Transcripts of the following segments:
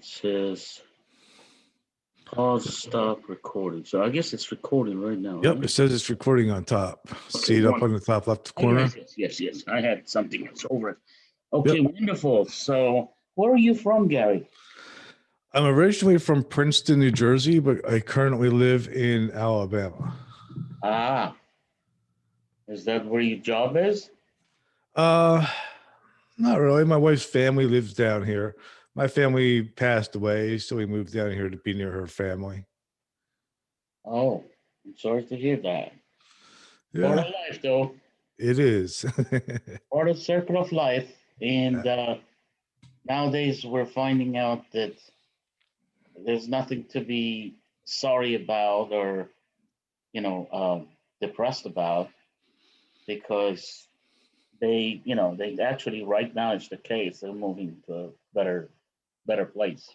says pause, stop recording. So I guess it's recording right now, Yep, right? it says it's recording on top. See it up on the top left Oh, corner? yes. I had something else over it. Okay, yep. Wonderful. So where are you from, Gary? I'm originally from Princeton, New Jersey, but I currently live in Alabama. Ah, is that where your job is? Not really. My wife's family lives down here. My family passed away, so we moved down here to be near her family. Oh, I'm sorry to hear that. Yeah. Part of life, though. It is. Part of the circle of life. And nowadays we're finding out that there's nothing to be sorry about or, depressed about, because they actually right now it's the case. They're moving to a better place.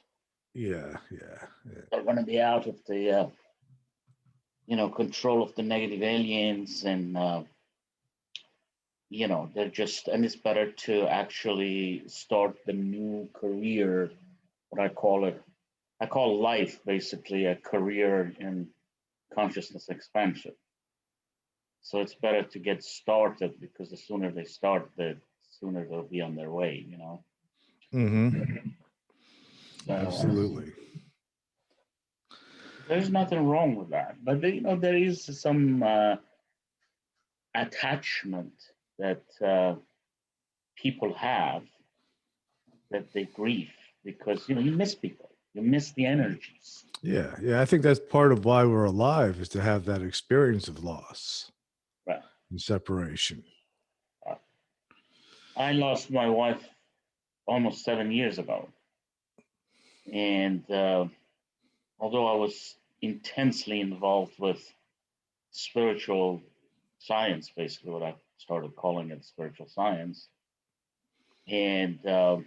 Yeah. They're going to be out of the, control of the negative aliens, and they're just, and it's better to actually start the new career. What I call life basically a career in consciousness expansion. So it's better to get started, because the sooner they start, the sooner they'll be on their way, Mm-hmm. So, absolutely. There's nothing wrong with that. But, there is some attachment that people have, that they grieve, because, you miss people. You miss the energies. Yeah. I think that's part of why we're alive, is to have that experience of loss, right, and separation. I lost my wife almost 7 years ago. And although I was intensely involved with spiritual science, basically what I started calling it spiritual science, and I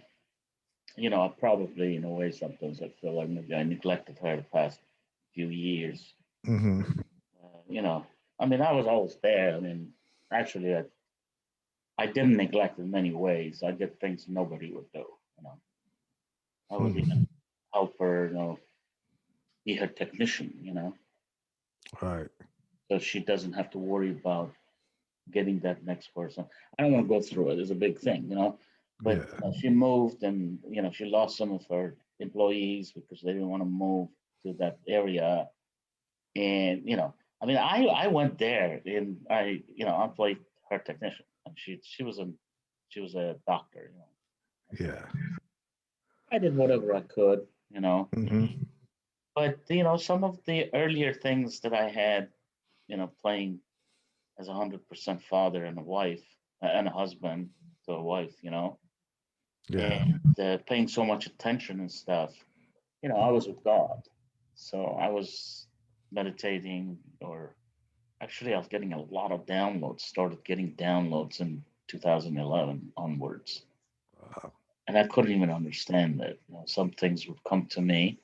probably, in a way, sometimes I feel like maybe I neglected her the past few years. Mm-hmm. I was always there. Actually, I didn't neglect in many ways. I did things nobody would do. I would even help her, be her technician. Right. So she doesn't have to worry about getting that next person. I don't want to go through it. It's a big thing. But she moved, and she lost some of her employees because they didn't want to move to that area. And I went there, and I played her technician, and she was a doctor. Yeah. I did whatever I could. Mm-hmm. But some of the earlier things that I had, playing as 100% father and a wife and a husband to a wife, Yeah. and paying so much attention and stuff. I was with God, so I was meditating, or actually, I was getting a lot of downloads. Started getting downloads in 2011 onwards, Wow. and I couldn't even understand it. Some things would come to me,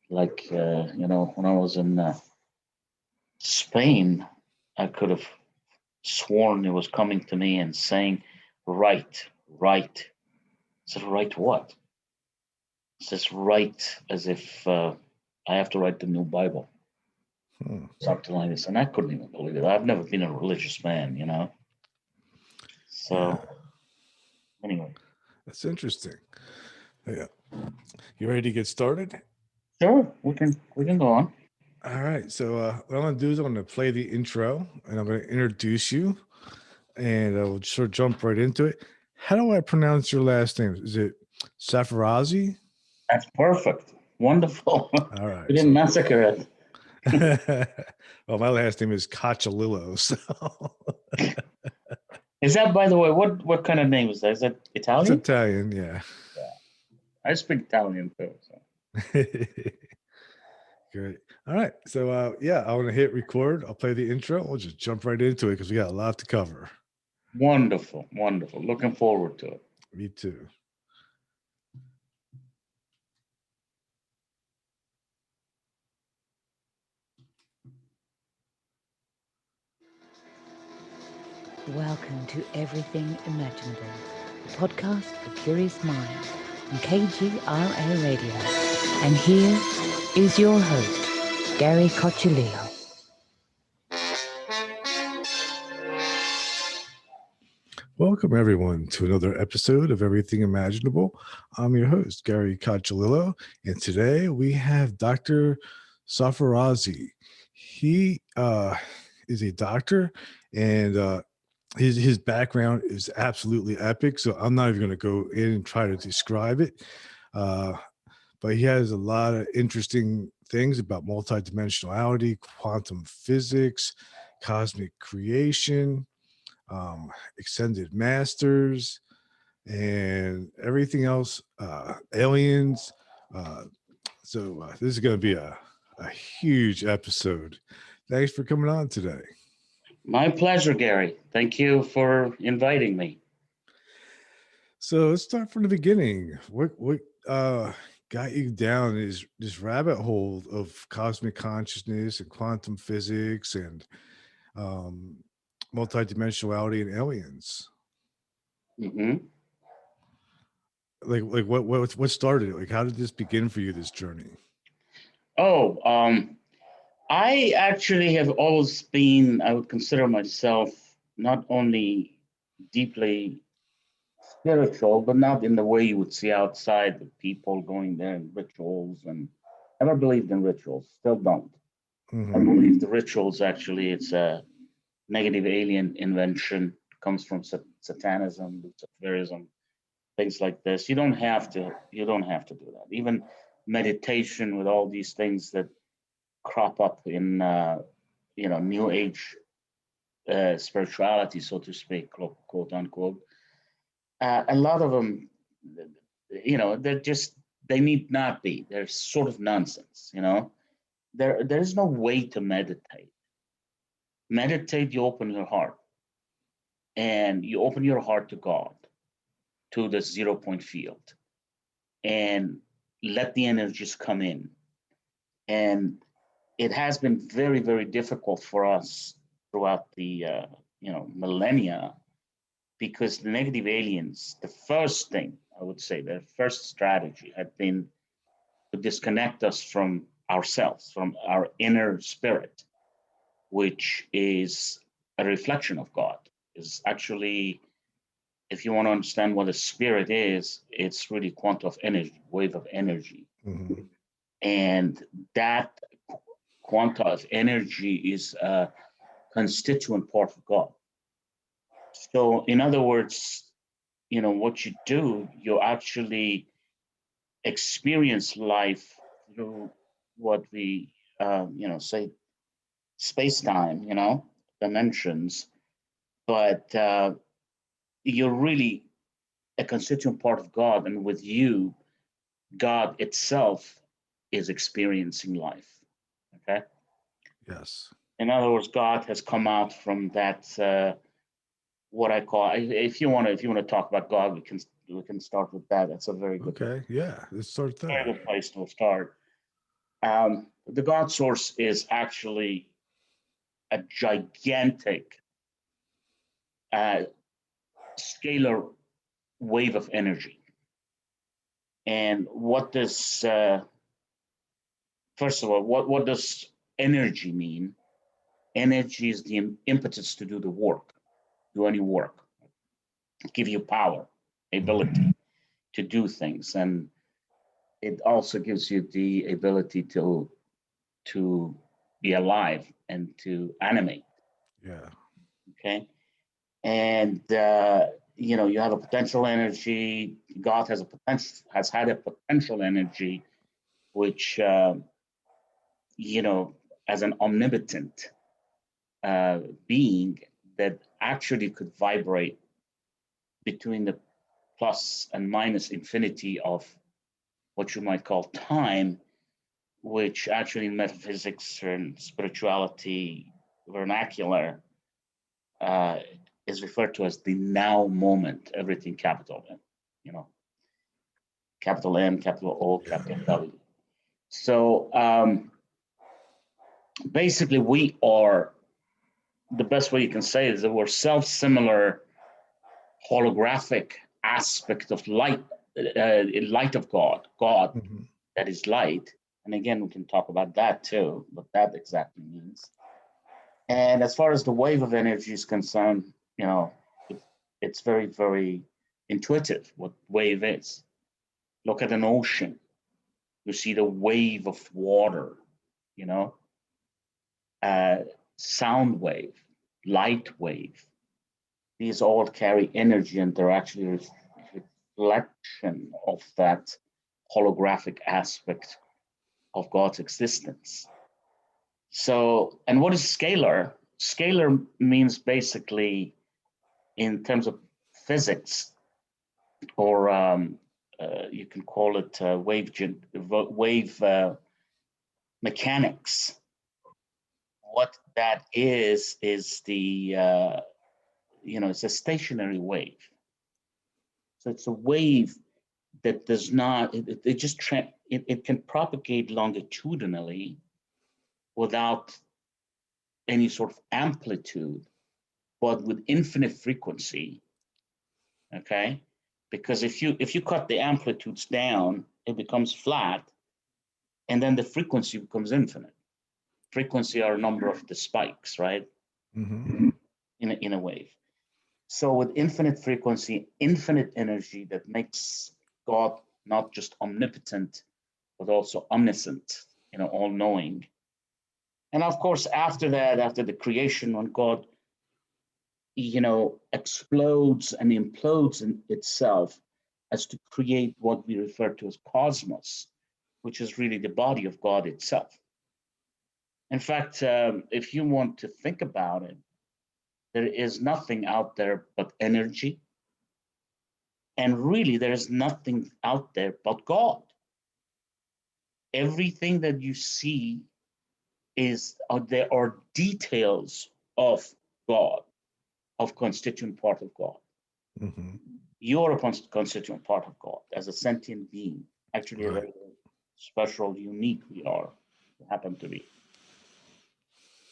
like when I was in Spain, I could have sworn it was coming to me and saying, "Write, write." I said, "Write what?" It says, "Write," as if I have to write the new Bible. Something like this. And I couldn't even believe it. I've never been a religious man. So, anyway. That's interesting. Yeah. You ready to get started? Sure, we can go on. All right. So what I'm going to do is I'm going to play the intro, and I'm going to introduce you, and I'll sort of jump right into it. How do I pronounce your last name? Is it Sarfarazi? That's perfect. Wonderful. All right. We didn't massacre it. Well, my last name is Cacciolillo. So. Is that, by the way, what kind of name is that? Is that Italian? It's Italian, yeah. I speak Italian too. So. Great. All right. So, I want to hit record. I'll play the intro. We'll just jump right into it because we got a lot to cover. Wonderful. Looking forward to it. Me too. Welcome to Everything Imaginable, a podcast for curious minds from KGRA Radio. And here is your host, Gary Cocciolillo. Welcome, everyone, to another episode of Everything Imaginable. I'm your host, Gary Cocciolillo, and today we have Dr. Sarfarazi. He is a doctor, and his background is absolutely epic, so I'm not even going to go in and try to describe it. But he has a lot of interesting things about multidimensionality, quantum physics, cosmic creation, extended masters, and everything else, aliens. So this is going to be a huge episode. Thanks for coming on today. My pleasure, Gary. Thank you for inviting me. So let's start from the beginning. What got you down this rabbit hole of cosmic consciousness and quantum physics and multidimensionality and aliens? Mm-hmm. Like what started it? Like, how did this begin for you, this journey? I actually have always been, I would consider myself not only deeply spiritual, but not in the way you would see outside the people going there in rituals, and never believed in rituals, still don't. Mm-hmm. I believe the rituals actually, it's a negative alien invention, comes from satanism, Luciferism, things like this. You don't have to do that. Even meditation with all these things that crop up in new age spirituality, so to speak, quote unquote. A lot of them, they need not be. They're sort of nonsense. There's no way to meditate. Meditate, you open your heart, and you open your heart to God, to the 0 point field, and let the energies come in. And it has been very, very difficult for us throughout the millennia, because the negative aliens, the first thing I would say, their first strategy had been to disconnect us from ourselves, from our inner spirit, which is a reflection of God. Is actually, if you want to understand what a spirit is, it's really quantum of energy, wave of energy. Mm-hmm. And that quanta of energy is a constituent part of God. So, in other words, what you do, you actually experience life through what we, say space-time, dimensions, but you're really a constituent part of God, and with you, God itself is experiencing life. Okay. Yes. In other words, God has come out from that. What I call, if you want to talk about God, we can start with that. That's a very good. Okay. Yeah. Let's start there. Very good place to start. The God source is actually a gigantic scalar wave of energy. And what does first of all, what does energy mean? Energy is the impetus to do the work, do any work, give you power, ability to do things, and it also gives you the ability to be alive and to animate. Yeah. Okay, and you have a potential energy. God has had a potential energy, which as an omnipotent being that actually could vibrate between the plus and minus infinity of what you might call time, which actually in metaphysics and spirituality vernacular is referred to as the now moment, everything capital M, capital M, capital O, capital W. So basically we are, the best way you can say is that we're self-similar holographic aspect of light light of God, God Mm-hmm. that is light. And again, we can talk about that too, what that exactly means. And as far as the wave of energy is concerned, it's very, very intuitive what wave is. Look at an ocean. You see the wave of water, you know, sound wave, light wave. These all carry energy, and they're actually reflection of that holographic aspect of God's existence. So, and what is scalar? Scalar means basically, in terms of physics, or you can call it wave mechanics. What that is the it's a stationary wave. So it's a wave that does not it just it can propagate longitudinally without any sort of amplitude, but with infinite frequency. Okay, because if you cut the amplitudes down, it becomes flat, and then the frequency becomes infinite. Frequency are a number of the spikes, right? Mm-hmm. In a wave. So with infinite frequency, infinite energy, that makes God not just omnipotent, but also omniscient, all-knowing. And of course, after that, after the creation, when God, explodes and implodes in itself as to create what we refer to as cosmos, which is really the body of God itself. In fact, if you want to think about it, there is nothing out there but energy. And really, there is nothing out there but God. Everything that you see there are details of God, of constituent part of God. Mm-hmm. You're a constituent part of God as a sentient being. Actually, a Right. very special, unique we happen to be.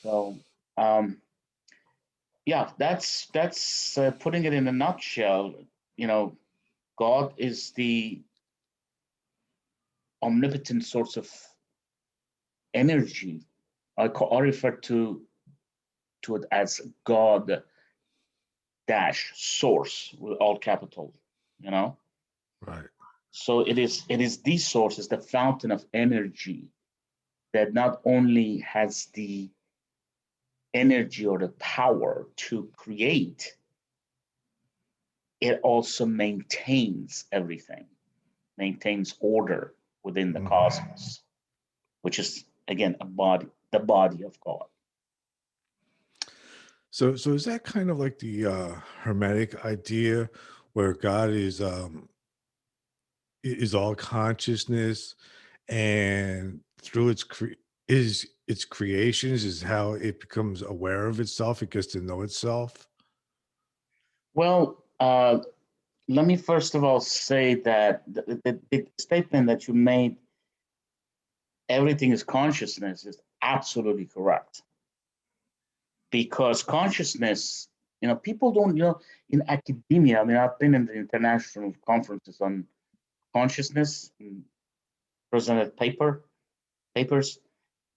So, yeah, that's putting it in a nutshell. God is the omnipotent source of energy. I refer to it as God dash source with all capital, Right. So it is the source, is the fountain of energy that not only has the energy or the power to create, it also maintains everything, maintains order within the Mm-hmm. cosmos, which is again the body of God. So is that kind of like the hermetic idea where God is all consciousness, and through its creations is how it becomes aware of itself, it gets to know itself? Well, let me first of all say that the statement that you made, everything is consciousness, is absolutely correct. Because consciousness, people don't, in academia, I mean, I've been in the international conferences on consciousness and presented papers,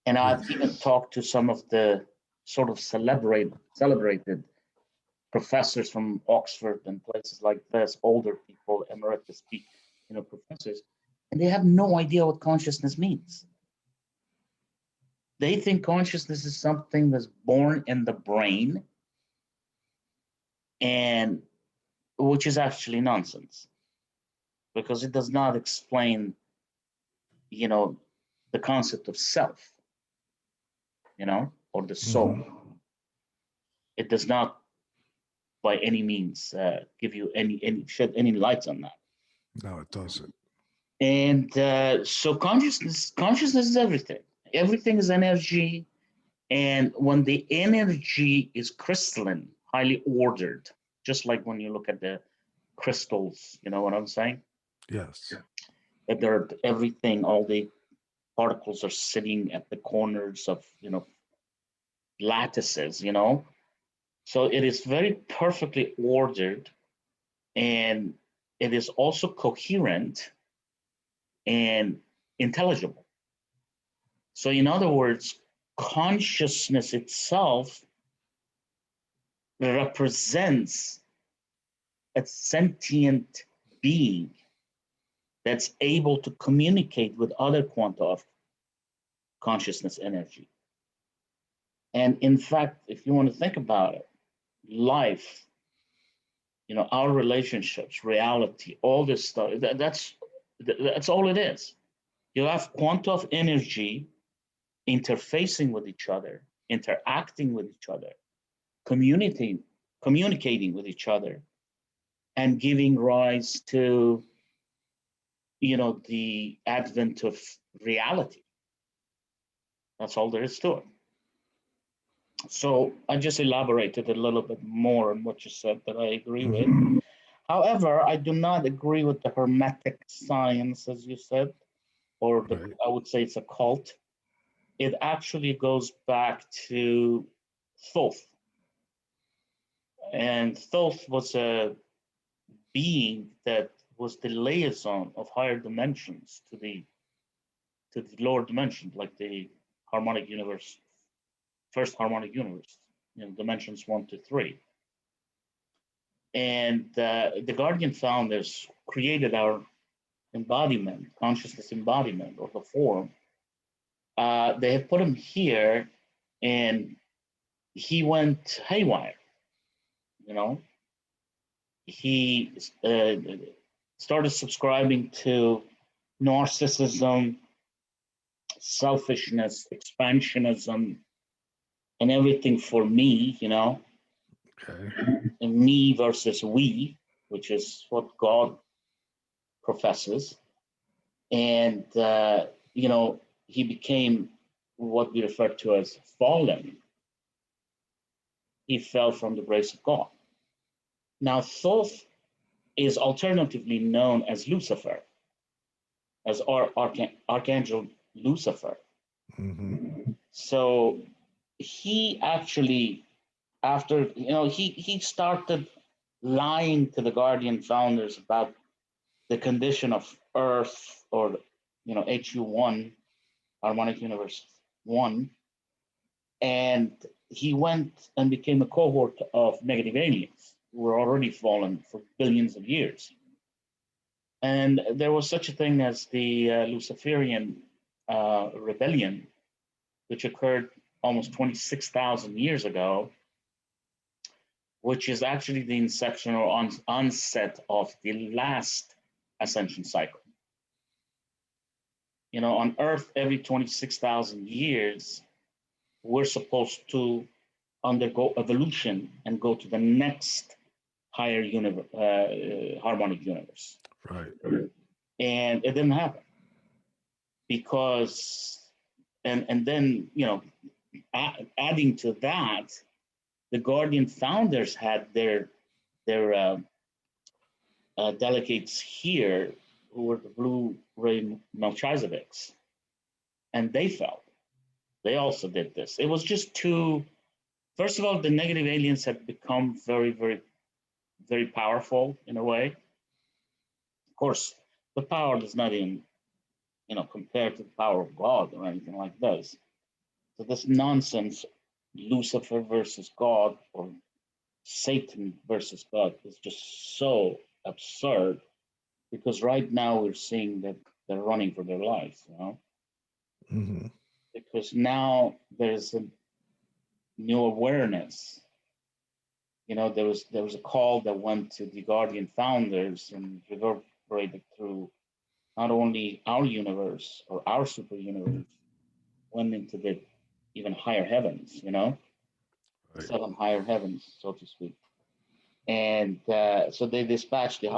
and I've even talked to some of the sort of celebrated professors from Oxford and places like this, older people, emeritus, professors, and they have no idea what consciousness means. They think consciousness is something that's born in the brain, and which is actually nonsense, because it does not explain, the concept of self, or the soul. Mm-hmm. It does not, by any means, give you any shed any lights on that. No, it doesn't. And so consciousness is everything. Everything is energy, and when the energy is crystalline, highly ordered, just like when you look at the crystals, you know what I'm saying? Yes. That they're everything, all the particles are sitting at the corners of, lattices, So it is very perfectly ordered, and it is also coherent and intelligible. So in other words, consciousness itself represents a sentient being that's able to communicate with other quanta of consciousness energy. And in fact, if you want to think about it, life, our relationships, reality, all this stuff, that's all it is. You have quanta of energy interfacing with each other, interacting with each other, communicating with each other, and giving rise to the advent of reality. That's all there is to it. So I just elaborated a little bit more on what you said that I agree with. However, I do not agree with the Hermetic science, as you said, or I would say it's a cult. It actually goes back to Thoth. And Thoth was a being that was the liaison of higher dimensions to the lower dimensions, like the harmonic universe, first harmonic universe, dimensions 1 to 3. And the Guardian founders created our embodiment, consciousness embodiment, or the form. They have put him here, and he went haywire. He started subscribing to narcissism, selfishness, expansionism, and everything for me, Okay. and me versus we, which is what God professes. And, he became what we refer to as fallen. He fell from the grace of God. Now, Thoth is alternatively known as Lucifer, as Archangel Lucifer. Mm-hmm. So he actually, after, he started lying to the Guardian founders about the condition of Earth, or, HU1, Harmonic Universe 1. And he went and became a cohort of negative aliens who were already fallen for billions of years. And there was such a thing as the Luciferian rebellion, which occurred almost 26,000 years ago, which is actually the inception or onset of the last ascension cycle. On Earth, every 26,000 years, we're supposed to undergo evolution and go to the next higher harmonic universe. Right. And it didn't happen because, and then, adding to that, the Guardian founders had their delegates here who were the Blue Ray Melchizedecs, and they fell. They also did this. It was just too. First of all, the negative aliens had become very, very, very powerful in a way. Of course, the power does not even, compare to the power of God or anything like this. So this nonsense, Lucifer versus God or Satan versus God, is just so absurd, because right now we're seeing that they're running for their lives, Mm-hmm. because now there's a new awareness. There was a call that went to the Guardian founders and reverberated through not only our universe or our super universe, went into the even higher heavens, Right. 7 higher heavens, so to speak. And so they dispatched the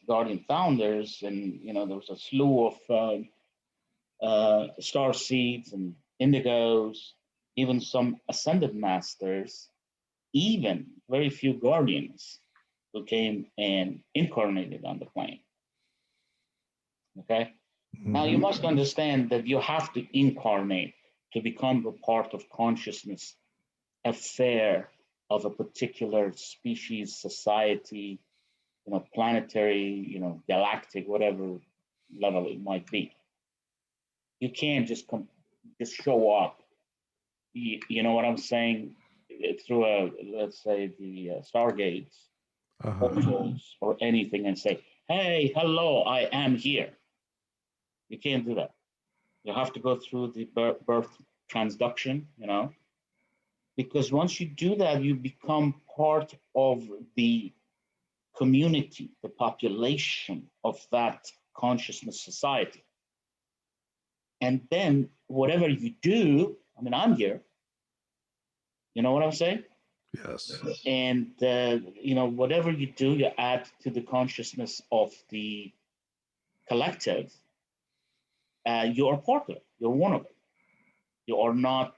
Guardian founders, and there was a slew of star seeds and indigos, even some ascended masters, even very few guardians who came and incarnated on the plane. Okay? Mm-hmm. Now you must understand that you have to incarnate to become a part of consciousness, affair of a particular species, society, planetary, galactic, whatever level it might be. You can't just show up. You know what I'm saying? Through let's say the Stargates, portals, or anything, and say, "Hey, hello, I am here." You can't do that. You have to go through the birth transduction, because once you do that, you become part of the community, the population of that consciousness society. And then whatever you do, I'm here. You know what I'm saying? Yes. And, whatever you do, you add to the consciousness of the collective. You are part of it. You're one of it. You are not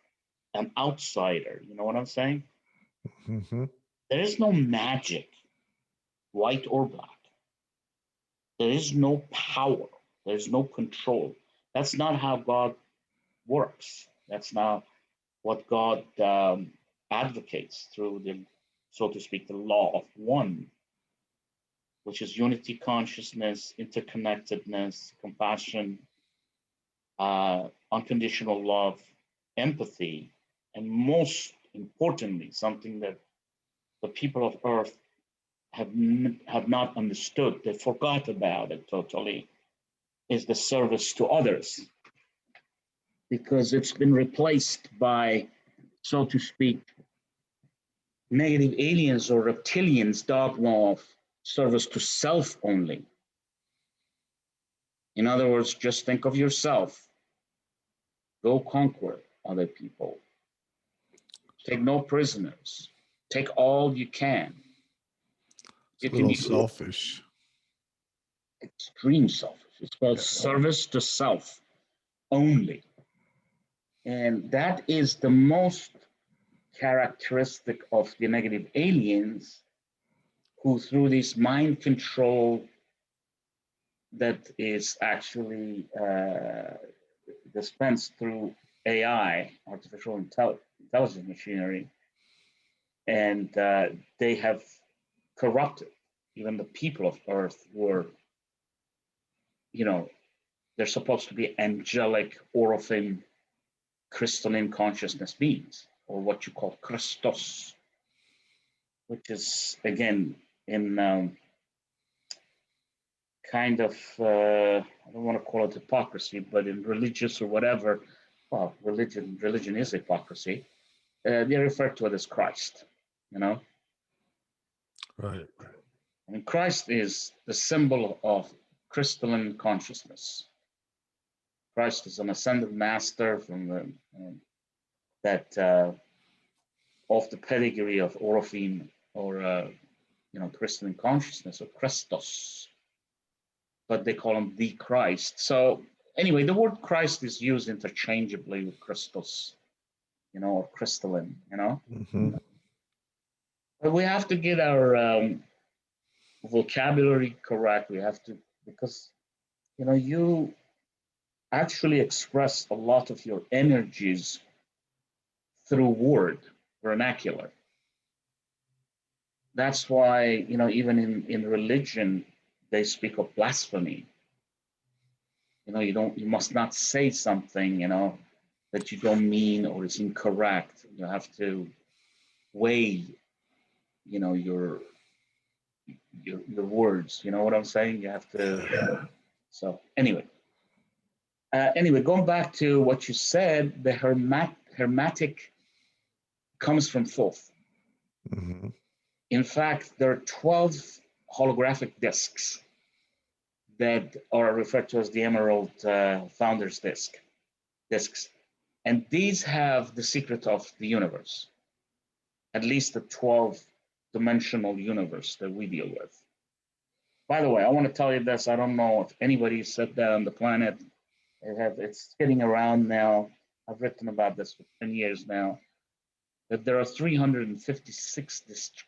an outsider. You know what I'm saying? Mm-hmm. There is no magic, white or black. There is no power. There is no control. That's not how God works. That's not what God advocates through so to speak, the law of one, which is unity consciousness, interconnectedness, compassion, unconditional love, empathy, and most importantly, something that the people of Earth have not understood, they forgot about it totally, is the service to others. Because it's been replaced by, so to speak, negative aliens or reptilians' dogma of service to self only. In other words, just think of yourself. Go conquer other people. Take no prisoners. Take all you can. It's a little selfish. Extreme selfish. It's called service to self only. And that is the most characteristic of the negative aliens, who through this mind control that is actually dispensed through AI, artificial intelligence machinery, and they have corrupted even the people of Earth, were, they're supposed to be angelic, orphan, crystalline consciousness beings, or what you call Christos, which is, again, in kind of, I don't want to call it hypocrisy, but in religious or whatever, well, religion is hypocrisy. They refer to it as Christ, Right. Christ is the symbol of crystalline consciousness. Christ is an ascended master from that of the pedigree of Orpheum, or crystalline consciousness, or Christos, but they call him the Christ. So anyway, the word Christ is used interchangeably with Christos, or crystalline, Mm-hmm. But we have to get our vocabulary correct. We have to, because you actually express a lot of your energies through word, vernacular. That's why, even in religion, they speak of blasphemy. You must not say something, that you don't mean or is incorrect. You have to weigh, your words. You know what I'm saying? You have to. So anyway, going back to what you said, the hermetic comes from Thoth. Mm-hmm. In fact, there are 12 holographic discs that are referred to as the Emerald Founder's discs. And these have the secret of the universe, at least the 12-dimensional universe that we deal with. By the way, I want to tell you this. I don't know if anybody said that on the planet. It's getting around now. I've written about this for 10 years now, that there are 356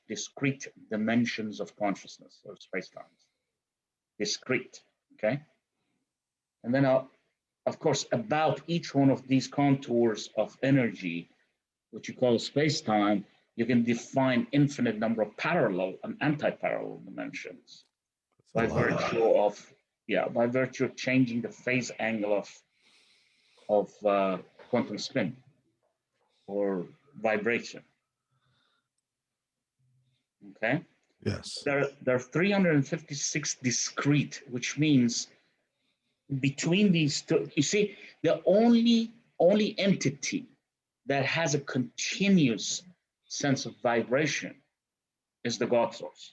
discrete dimensions of consciousness, or space-time. Discrete, okay? And then, of course, about each one of these contours of energy, which you call space-time, you can define infinite number of parallel and anti-parallel dimensions. by virtue of changing the phase angle of quantum spin or vibration. Okay. Yes. There are 356 discrete, which means between these two, you see, the only entity that has a continuous sense of vibration is the God source.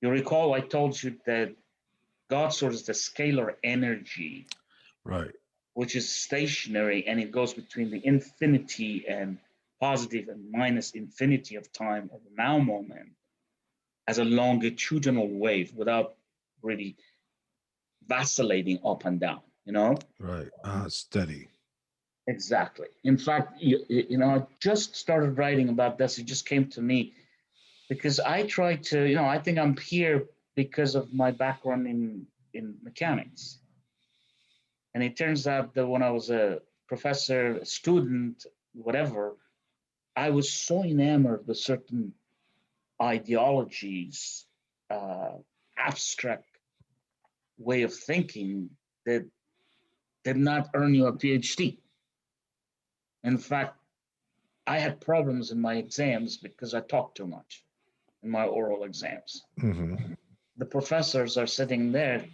You recall I told you that God source is the scalar energy, Right. which is stationary, and it goes between the infinity and positive and minus infinity of time of the now moment as a longitudinal wave without really vacillating up and down, you know? Right. Steady. Exactly. In fact, I just started writing about this. It just came to me because I try to, I think I'm here because of my background in mechanics. And it turns out that when I was a professor, a student, whatever, I was so enamored with certain ideologies, abstract way of thinking that did not earn you a PhD. In fact, I had problems in my exams because I talked too much in my oral exams. Mm-hmm. The professors are sitting there,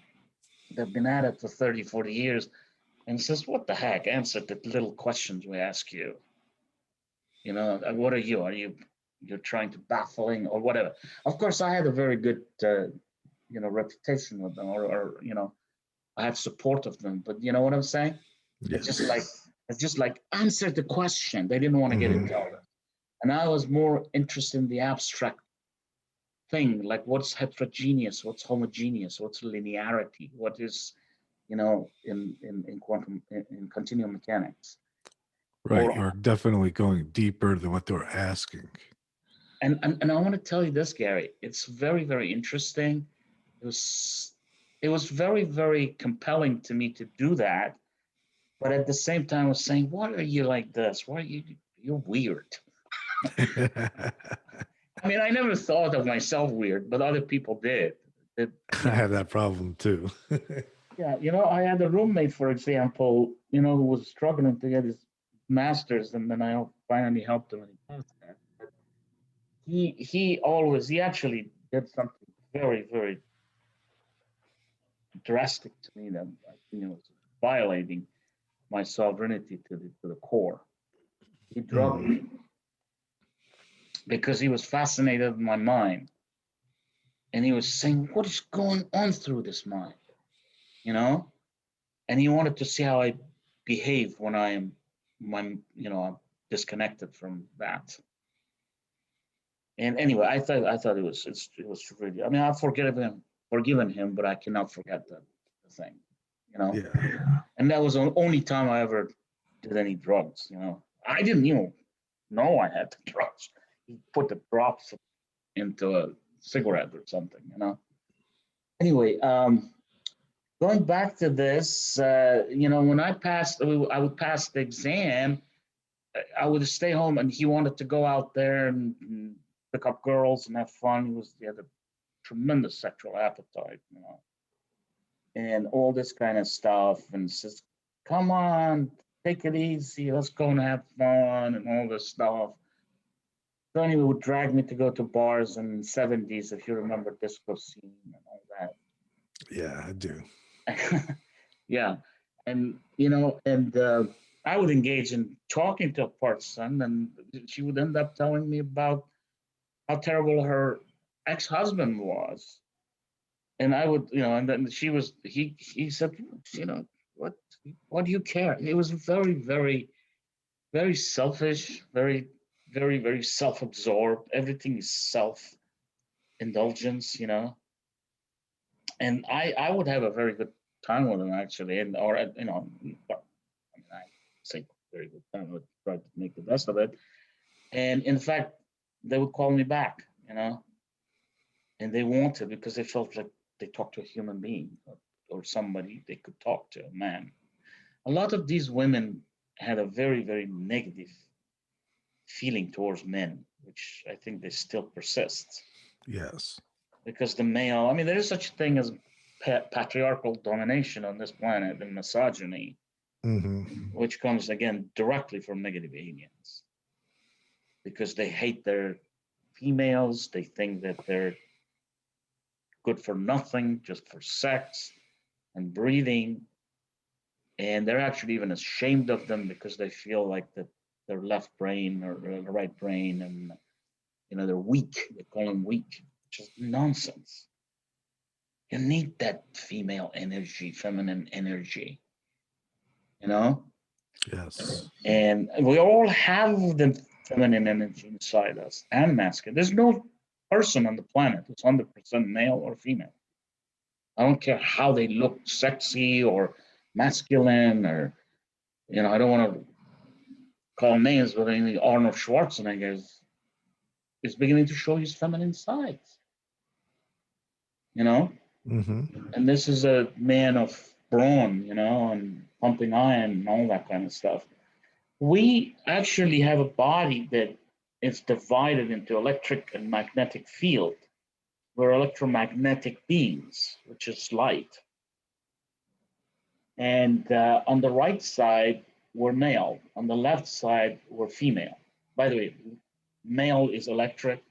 they've been at it for 30, 40 years, and says, what the heck, answer the little questions we ask you. What are you? You're trying to baffling or whatever. Of course, I had a very good, reputation with them, or I had support of them. But you know what I'm saying? Yes. It's just like answer the question. They didn't want to get into all that. And I was more interested in the abstract thing, like what's heterogeneous, what's homogeneous, what's linearity, what is, in quantum in continuum mechanics. Right. You're definitely going deeper than what they're asking. And I want to tell you this, Gary. It's very, very interesting. It was very, very compelling to me to do that. But at the same time, I was saying, why are you like this? Why are you're weird? I mean, I never thought of myself weird, but other people did. I have that problem too. Yeah, I had a roommate, for example, who was struggling to get his master's, and then I finally helped him and he passed that. But he actually did something very, very drastic to me that I think it was violating my sovereignty to the core. He drugged me because he was fascinated with my mind, and he was saying, "What is going on through this mind?" And he wanted to see how I behave when I'm disconnected from that. And anyway, I thought it was really. I mean, I've forgiven him, but I cannot forget the thing, Yeah. And that was the only time I ever did any drugs. I didn't even know I had the drugs. He put the drops into a cigarette or something. Anyway, going back to this, when I would pass the exam. I would stay home, and he wanted to go out there and pick up girls and have fun. He had a tremendous sexual appetite, and all this kind of stuff. And says, "Come on, take it easy. Let's go and have fun," and all this stuff. So anyway, would drag me to go to bars in the 70s, if you remember disco scene and all that. Yeah, I do. Yeah, and I would engage in talking to a person, and she would end up telling me about how terrible her ex-husband was. And I would, and then he said, what do you care? It was very, very, very selfish, very, very, very self-absorbed. Everything is self-indulgence, And I would have a very good time with him, actually. I say very good time. I would try to make the best of it. And in fact, they would call me back, and they wanted, because they felt like they talked to a human being, or somebody they could talk to, a man. A lot of these women had a very, very negative feeling towards men, which I think they still persist. Yes. because the male, I mean, there is such a thing as patriarchal domination on this planet and misogyny, which comes again directly from negative aliens, because they hate their females. They think that they're good for nothing, just for sex and breathing. And they're actually even ashamed of them because they feel like that their left brain or the right brain, and they're weak. They call them weak, which is nonsense. You need that female energy, feminine energy, Yes. And we all have the feminine energy inside us and masculine. There's no person on the planet who's 100% male or female. I don't care how they look sexy or masculine, or, I don't want to call names, but Arnold Schwarzenegger is beginning to show his feminine sides, And this is a man of brawn, and pumping iron and all that kind of stuff. We actually have a body that is divided into electric and magnetic field. We're electromagnetic beings, which is light. And on the right side, we're male. On the left side, we're female. By the way, male is electric,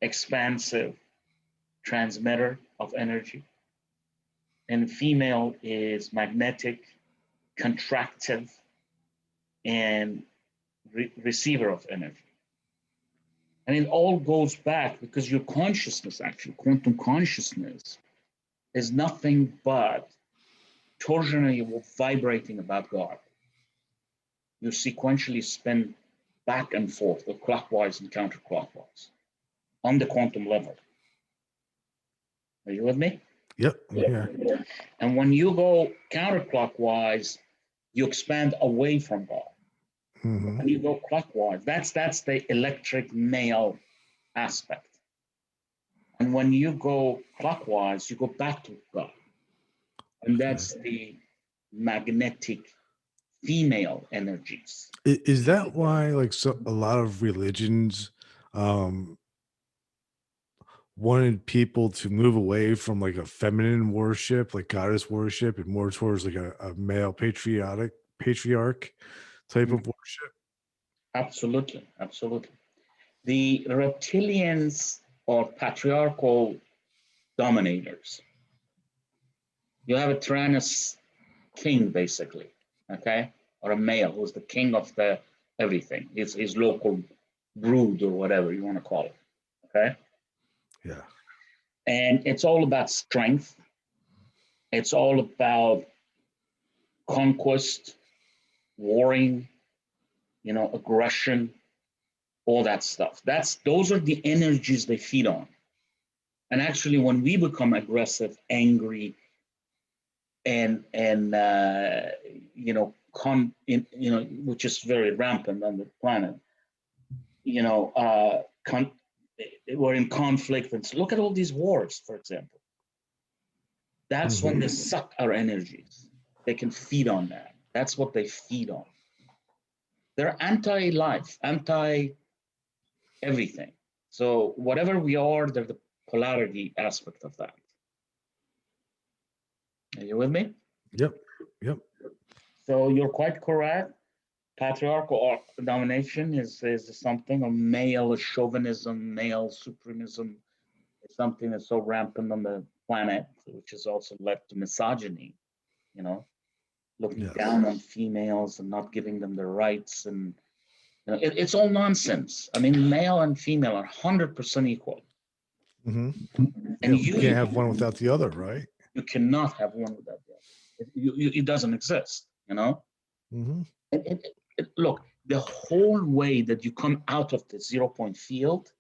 expansive, transmitter of energy. And female is magnetic, contractive, and receiver of energy. And it all goes back because your consciousness, actually, quantum consciousness, is nothing but torsionally vibrating about God. You sequentially spin back and forth, or clockwise and counterclockwise, on the quantum level. Are you with me? Yep. Yeah. And when you go counterclockwise, you expand away from God. When you go clockwise, that's the electric male aspect. And when you go clockwise, you go back to God. And that's the magnetic female energies. Is that why, like, so a lot of religions wanted people to move away from like a feminine worship, like goddess worship, and more towards like a male patriarch type of worship? Absolutely, absolutely. The reptilians are patriarchal dominators. You have a Tyrannus king, basically, okay, or a male who's the king of the everything. It's his local brood or whatever you want to call it, okay? Yeah. And it's all about strength. It's all about conquest, warring, aggression, all that stuff. Those are the energies they feed on. And actually, when we become aggressive, angry, and which is very rampant on the planet, we're in conflict. And so look at all these wars, for example. That's when they suck our energies. They can feed on that. That's what they feed on. They're anti-life, anti-everything. So whatever we are, they're the polarity aspect of that. Are you with me? Yep. So you're quite correct. Patriarchal domination is something, or male chauvinism, male supremacism is something that's so rampant on the planet, which has also led to misogyny, looking down on females and not giving them their rights. And it's all nonsense. I mean, male and female are 100% equal. And you can't have one without the other, right? You cannot have one without the other. It doesn't exist, Look, the whole way that you come out of the 0-point field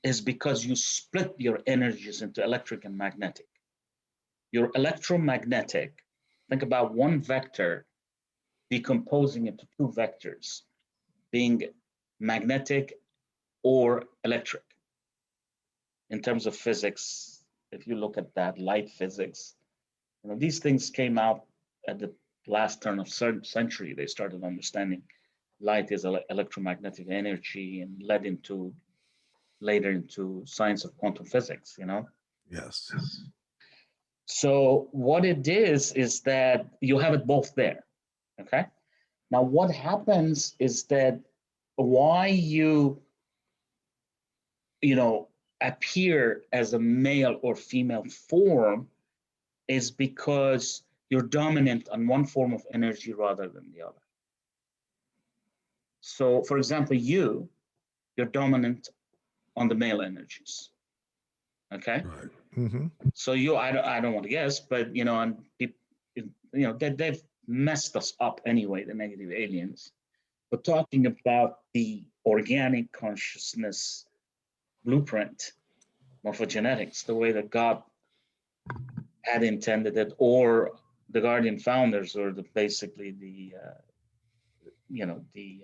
is because you split your energies into electric and magnetic. Your electromagnetic, think about one vector decomposing into two vectors, being magnetic or electric. In terms of physics, if you look at that, light physics, these things came out at the last turn of century. They started understanding light is electromagnetic energy and led into later into science of quantum physics, you know. Yes. So what it is that you have it both there. Okay. Now what happens is that why you know, appear as a male or female form is because you're dominant on one form of energy rather than the other. So, for example, you're dominant on the male energies. Okay. Right. Mm-hmm. So I don't want to guess, but you know, and people, you know, they've messed us up anyway, the negative aliens. But talking about the organic consciousness blueprint, morphogenetics, the way that God had intended it, or the Guardian founders, or basically the you know the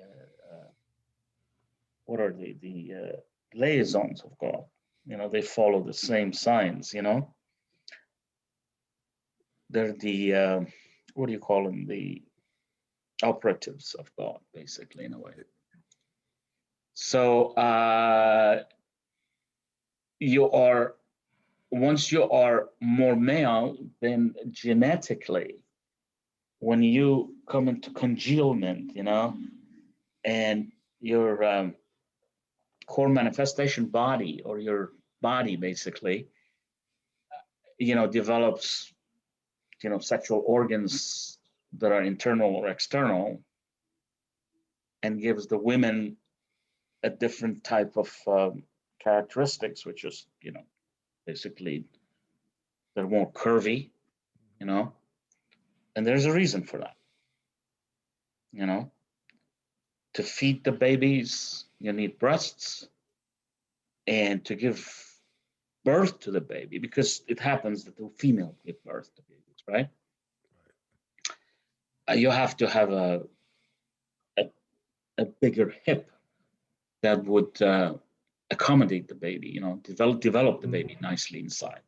what are the liaisons of God? You know, they follow the same signs. You know, they're the what do you call them? The operatives of God, basically, in a way. So you are once you are more male, then genetically, when you come into congealment, you know, and your core manifestation body, or your body basically, you know, develops, you know, sexual organs that are internal or external, and gives the women a different type of characteristics, which is, you know, basically they're more curvy, you know, and there's a reason for that, you know. To feed the babies, you need breasts, and to give birth to the baby, because it happens that the female give birth to babies, right? You have to have a, a bigger hip that would accommodate the baby, you know, develop the baby nicely inside.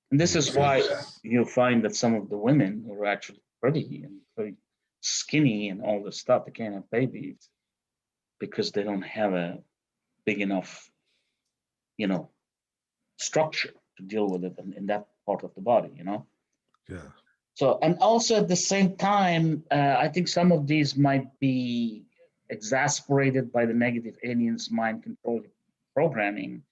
And this is why you find that some of the women who are actually pretty and very skinny and all this stuff, they can't have babies because they don't have a big enough, you know, structure to deal with it in that part of the body, you know. Yeah. So, and also at the same time, I think some of these might be exasperated by the negative aliens' mind control programming,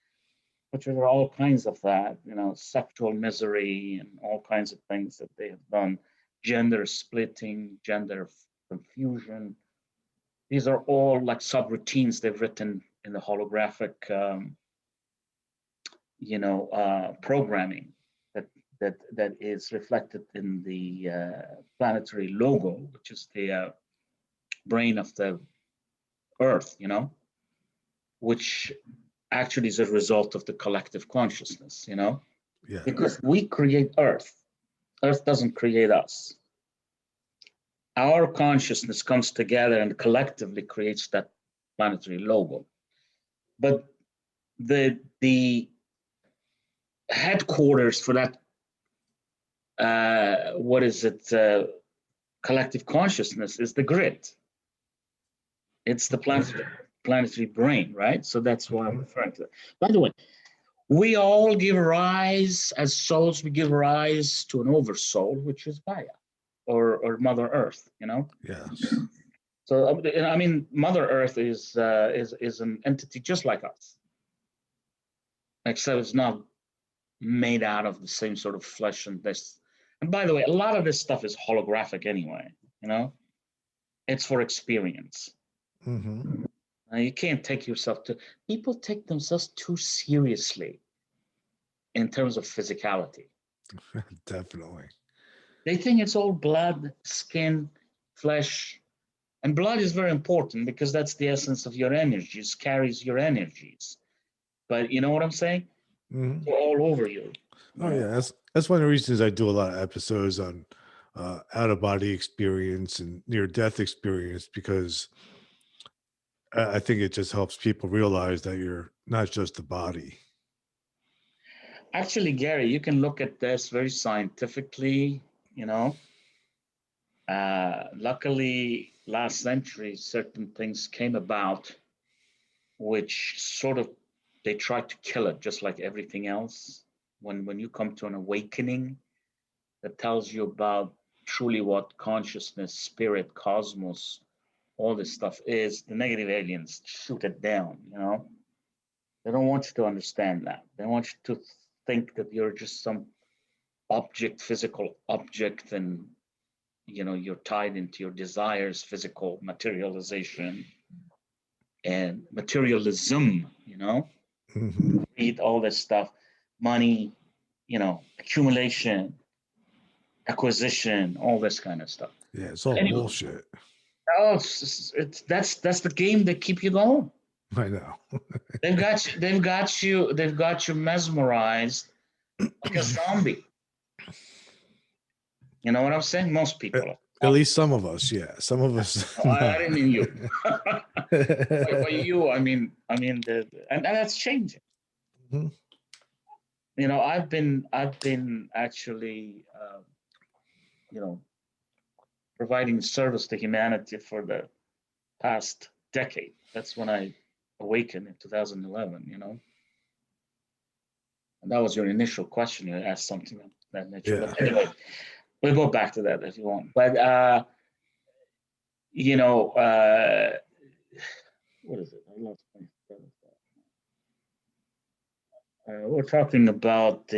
which are all kinds of that, you know, sexual misery and all kinds of things that they have done, gender splitting, gender confusion. These are all like subroutines they've written in the holographic, you know, programming that is reflected in the planetary logo, which is the brain of the Earth, you know, which actually is a result of the collective consciousness, you know, Yeah. because we create Earth. Earth doesn't create us. Our consciousness comes together and collectively creates that planetary logo. But the headquarters for that, what is it, collective consciousness is the grid. It's the planetary brain, right? So that's why I'm referring to it. By the way, we all give rise, as souls, we give rise to an oversoul, which is Gaia, or Mother Earth, you know? Yes. So, I mean, Mother Earth is an entity just like us, except it's not made out of the same sort of flesh and this. And by the way, a lot of this stuff is holographic anyway, you know? It's for experience. Mm-hmm. You can't take yourself to, people take themselves too seriously in terms of physicality. Definitely. They think it's all blood, skin, flesh, and blood is very important because that's the essence of your energies, carries your energies. But you know what I'm saying? Mm-hmm. They're all over you. Oh yeah, that's one of the reasons I do a lot of episodes on out of body experience and near death experience, because I think it just helps people realize that you're not just the body. Actually, Gary, you can look at this very scientifically, you know. Luckily, last century, certain things came about which sort of they try to kill it, just like everything else. When you come to an awakening that tells you about truly what consciousness, spirit, cosmos, all this stuff is, the negative aliens shoot it down, They don't want you to understand that. They want you to think that you're just some object, physical object, and you're tied into your desires, physical materialization and materialism, Mhm. Read all this stuff, money, accumulation, acquisition, all this kind of stuff. Yeah, it's all Anyway, bullshit. oh, that's the game that keep you going. I know. They've got you mesmerized like a zombie. You know what I'm saying? Most people. At least some of us, yeah. Some of us. No, I didn't mean you. By you, I mean and that's changing. Mhm. I've been actually, providing service to humanity for the past decade. That's when I awakened in 2011. And that was your initial question. You asked something of that nature. Yeah. But anyway, we'll go back to that if you want. But what is it? I lost my thread of thought. We're talking about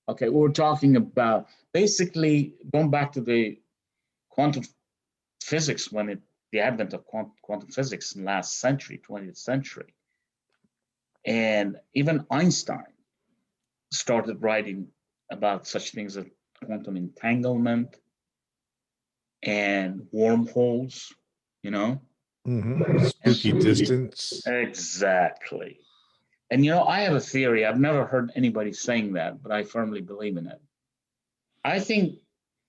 Okay, we're talking about basically going back to the quantum physics the advent of quantum physics in last century, 20th century. And even Einstein started writing about such things as quantum entanglement and wormholes, Spooky distance. Exactly. And I have a theory. I've never heard anybody saying that, but I firmly believe in it. I think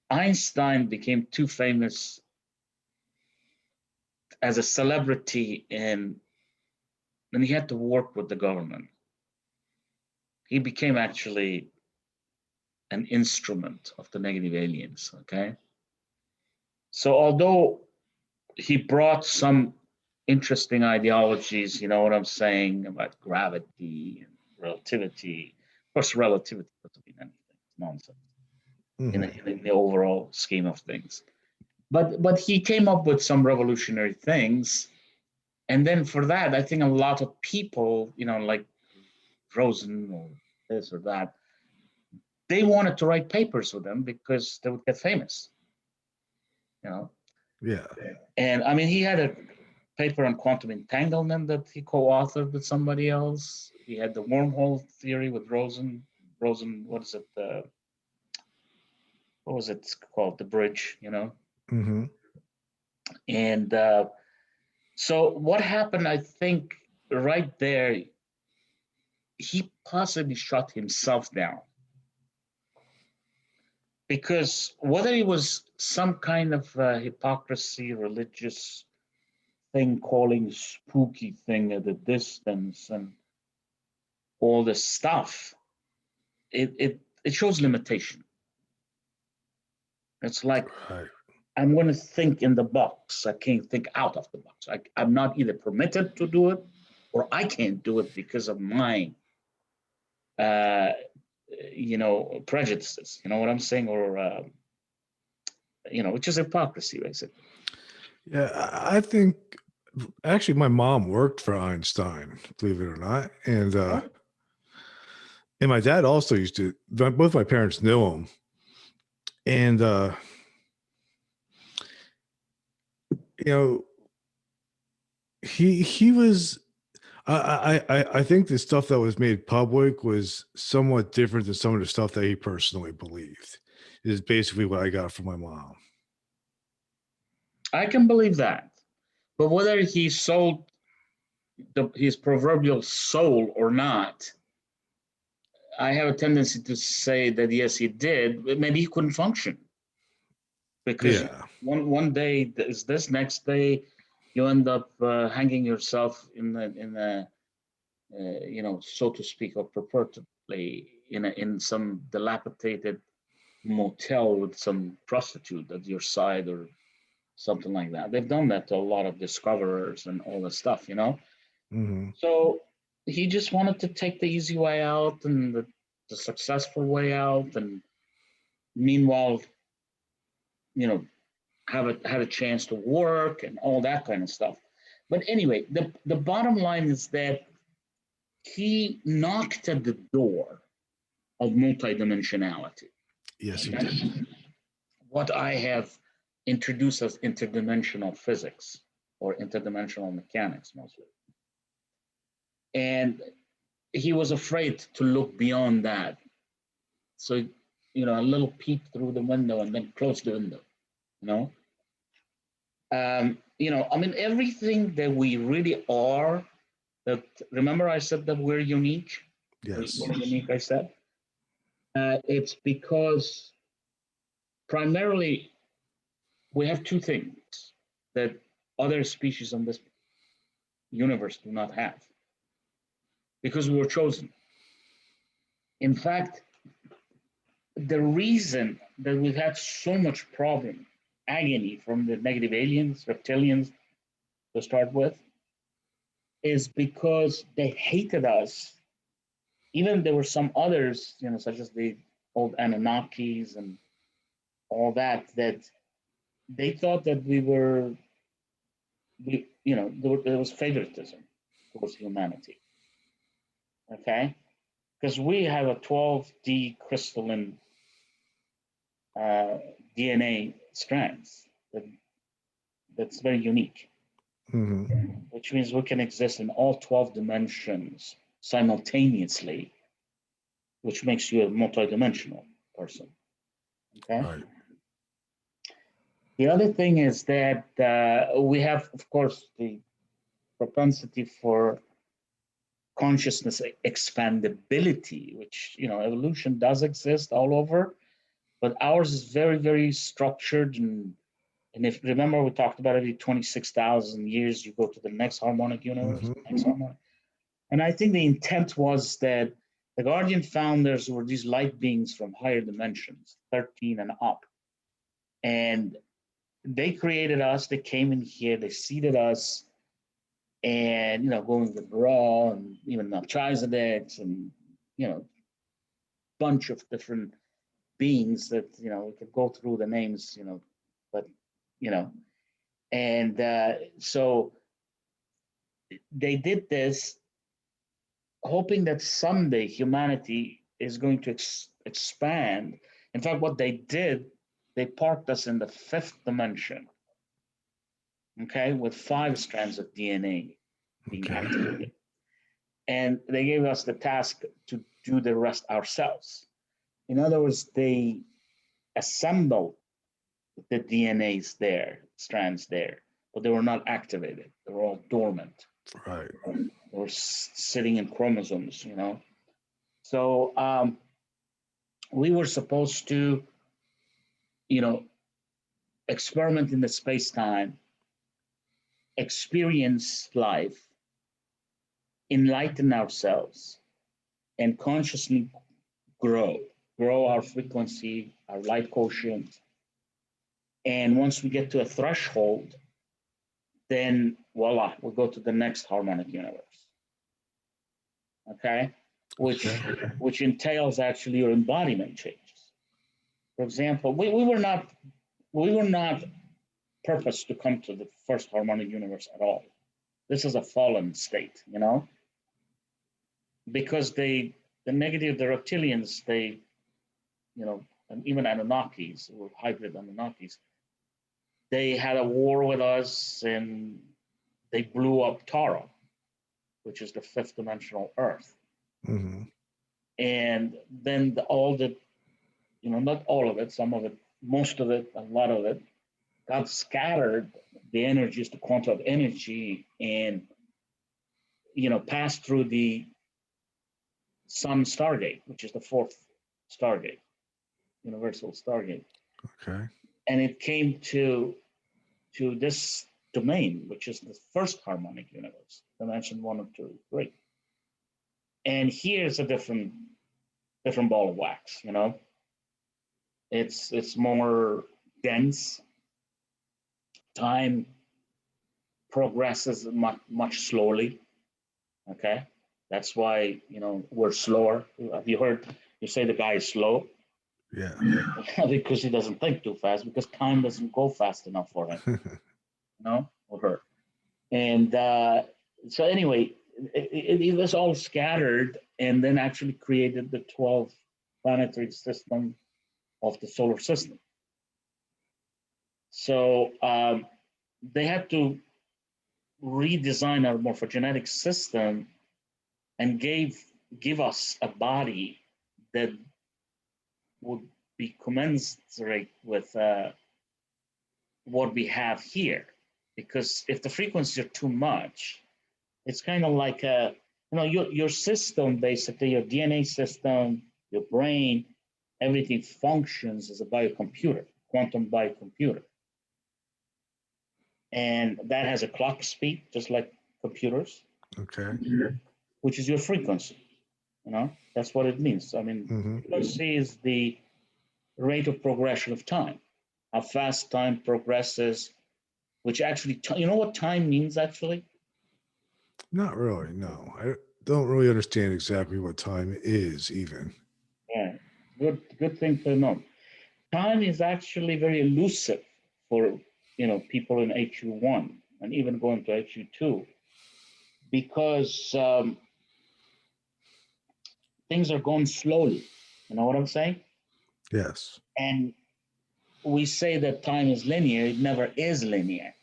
Einstein became too famous as a celebrity and he had to work with the government. He became actually an instrument of the negative aliens, okay? So although he brought some interesting ideologies, you know what I'm saying, about gravity and relativity. Of course, relativity doesn't mean anything. It's nonsense in the overall scheme of things. But he came up with some revolutionary things. And then for that, I think a lot of people, like Rosen or this or that, they wanted to write papers with him because they would get famous. Yeah. And I mean, he had a paper on quantum entanglement that he co-authored with somebody else. He had the wormhole theory with Rosen, what is it? What was it called? The bridge, Mm-hmm. And so what happened, I think, right there, he possibly shut himself down. Because whether it was some kind of hypocrisy, religious thing, calling spooky thing at a distance, and all this stuff, it shows limitation. It's like, Right. I'm going to think in the box. I can't think out of the box. I'm not either permitted to do it, or I can't do it because of my, prejudices. You know what I'm saying? Or, which is hypocrisy, basically. Yeah, I think actually my mom worked for Einstein, believe it or not. And my dad also used to, both my parents knew him. And he was I think the stuff that was made public was somewhat different than some of the stuff that he personally believed, is basically what I got from my mom. I can believe that. But whether he sold his proverbial soul or not, I have a tendency to say that yes, he did. But maybe he couldn't function because one day is this, next day you end up hanging yourself in the so to speak, or purportedly in some dilapidated motel with some prostitute at your side or something like that. They've done that to a lot of discoverers and all this stuff, Mm-hmm. So he just wanted to take the easy way out and the successful way out, and meanwhile, have a chance to work and all that kind of stuff. But anyway, the bottom line is that he knocked at the door of multidimensionality. Yes, he did. What I have introduced as interdimensional physics or interdimensional mechanics mostly. And he was afraid to look beyond that. So, a little peek through the window and then close the window, you know? Everything that we really are, that, remember I said that we're unique? Yes. We're unique, I said. It's because primarily we have two things that other species on this universe do not have, because we were chosen. In fact, the reason that we've had so much problem, agony from the negative aliens, reptilians to start with, is because they hated us. Even there were some others, such as the old Anunnakis and all that they thought that there was favoritism towards humanity. Okay? Because we have a 12D crystalline DNA strands that's very unique, which means we can exist in all 12 dimensions simultaneously, which makes you a multidimensional person. Okay. Right. The other thing is that we have, of course, the propensity for consciousness expandability, which, evolution does exist all over, but ours is very, very structured. And if remember, we talked about every 26,000 years, you go to the next harmonic universe, next harmonic. And I think the intent was that the Guardian founders were these light beings from higher dimensions, 13 and up. And they created us, they came in here, they seeded us, and, going with Ra and even Melchizedek and, bunch of different beings that, we could go through the names, but, and so they did this hoping that someday humanity is going to expand. In fact, what they did, they parked us in the fifth dimension, okay, with 5 strands of DNA being activated. And they gave us the task to do the rest ourselves. In other words, they assembled the DNAs there, strands there, but they were not activated. They were all dormant. Right. They were sitting in chromosomes, So we were supposed to, experiment in the space-time, experience life, enlighten ourselves, and consciously grow our frequency, our light quotient. And once we get to a threshold, then voila, we'll go to the next harmonic universe. Okay? Which entails actually your embodiment changes. For example, we were not purposed to come to the first harmonic universe at all. This is a fallen state, because the negative, the reptilians, they, and even Anunnakis, or hybrid Anunnakis, they had a war with us and they blew up Tara, which is the 5th dimensional Earth. And then all the, not all of it, some of it, most of it, a lot of it, got scattered, the energies, the quantum of energy, and, passed through the Sun Stargate, which is the 4th Stargate, Universal Stargate. Okay. And it came to this domain, which is the first harmonic universe, dimension 1 or 2, 3. And here's a different ball of wax, It's more dense. Time progresses much slowly. Okay, that's why we're slower. Have you heard you say the guy is slow? Yeah. Because he doesn't think too fast. Because time doesn't go fast enough for him, or her. And so anyway, it was all scattered, and then actually created the 12 planetary system of the solar system. So they had to redesign our morphogenetic system and give us a body that would be commensurate with what we have here. Because if the frequencies are too much, it's kind of like your system, basically your DNA system, your brain, everything functions as a biocomputer, quantum biocomputer. And that has a clock speed, just like computers. Okay. Which is your frequency. That's what it means. I mean, frequency is the rate of progression of time, how fast time progresses, which actually, you know what time means actually? Not really. No, I don't really understand exactly what time is even. Yeah, good thing to know. Time is actually very elusive for people in HU1 and even going to HU2 because things are going slowly. You know what I'm saying? Yes. And we say that time is linear. It never is linear.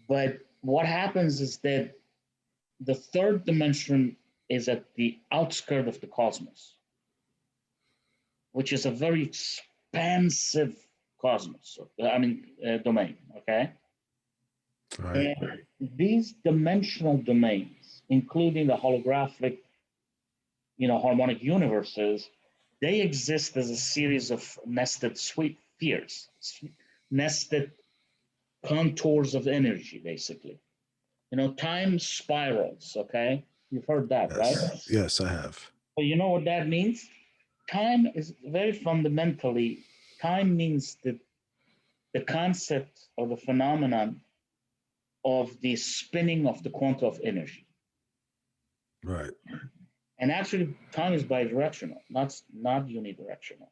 But what happens is that the third dimension is at the outskirt of the cosmos, which is a very expansive cosmos. Domain. Okay. Right. And these dimensional domains, including the holographic, harmonic universes, they exist as a series of nested spheres, nested contours of energy, basically. Time spirals, okay? You've heard that, right? Yes, I have. But you know what that means? Time is very fundamentally, time means the concept or the phenomenon of the spinning of the quantum of energy. Right. And actually, time is bidirectional, not unidirectional.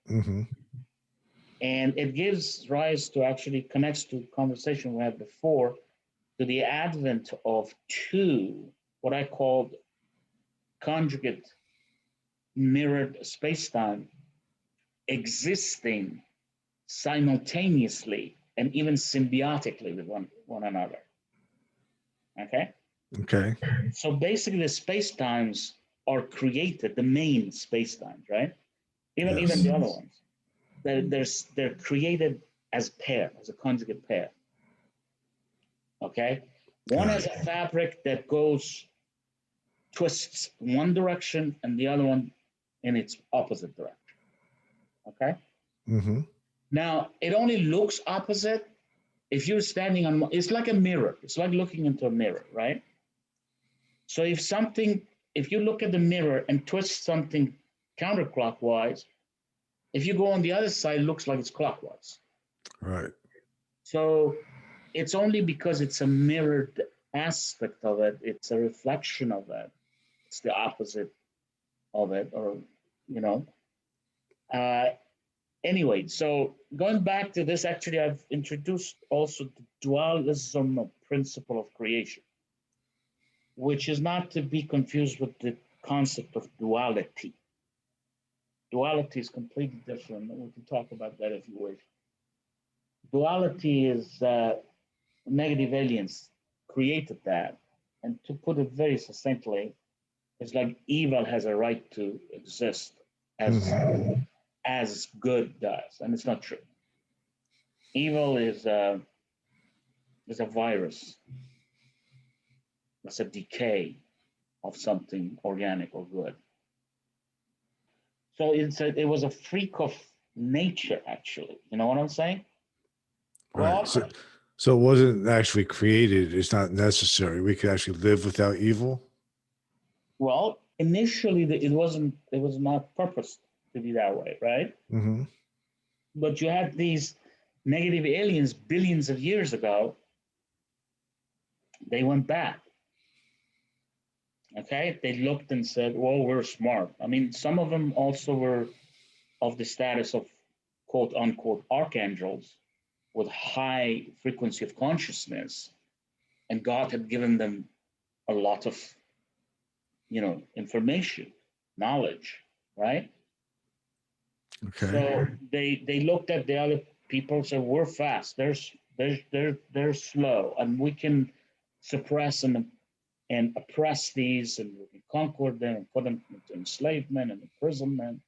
And it gives rise to actually connects to conversation we had before, to the advent of two, what I called conjugate mirrored spacetime existing simultaneously and even symbiotically with one another. Okay? Okay. So basically the spacetimes are created, the main spacetimes, right? Even the other ones. They're created as pair, as a conjugate pair. Okay? One has a fabric that twists one direction and the other one in its opposite direction. Okay? Now, it only looks opposite if you're standing on, it's like a mirror. It's like looking into a mirror, right? So if you look at the mirror and twist something counterclockwise, if you go on the other side, it looks like it's clockwise. Right. So it's only because it's a mirrored aspect of it, it's a reflection of it, it's the opposite of it, or, anyway, so going back to this, actually, I've introduced also the dualism principle of creation, which is not to be confused with the concept of duality. Duality is completely different. We can talk about that if you wish. Duality is negative aliens created that. And to put it very succinctly, it's like evil has a right to exist as good does, and it's not true. Evil is a virus. It's a decay of something organic or good. So it was a freak of nature, actually. You know what I'm saying? Right. So it wasn't actually created. It's not necessary. We could actually live without evil. Well, initially it was not purposed to be that way, right? But you had these negative aliens billions of years ago. They went bad. Okay, they looked and said, well, we're smart. I mean, some of them also were of the status of quote unquote archangels with high frequency of consciousness, and God had given them a lot of, information, knowledge, right? Okay. So they looked at the other people and said, we're fast, they're slow, and we can suppress and oppress these, and we can conquer them and put them into enslavement and imprisonment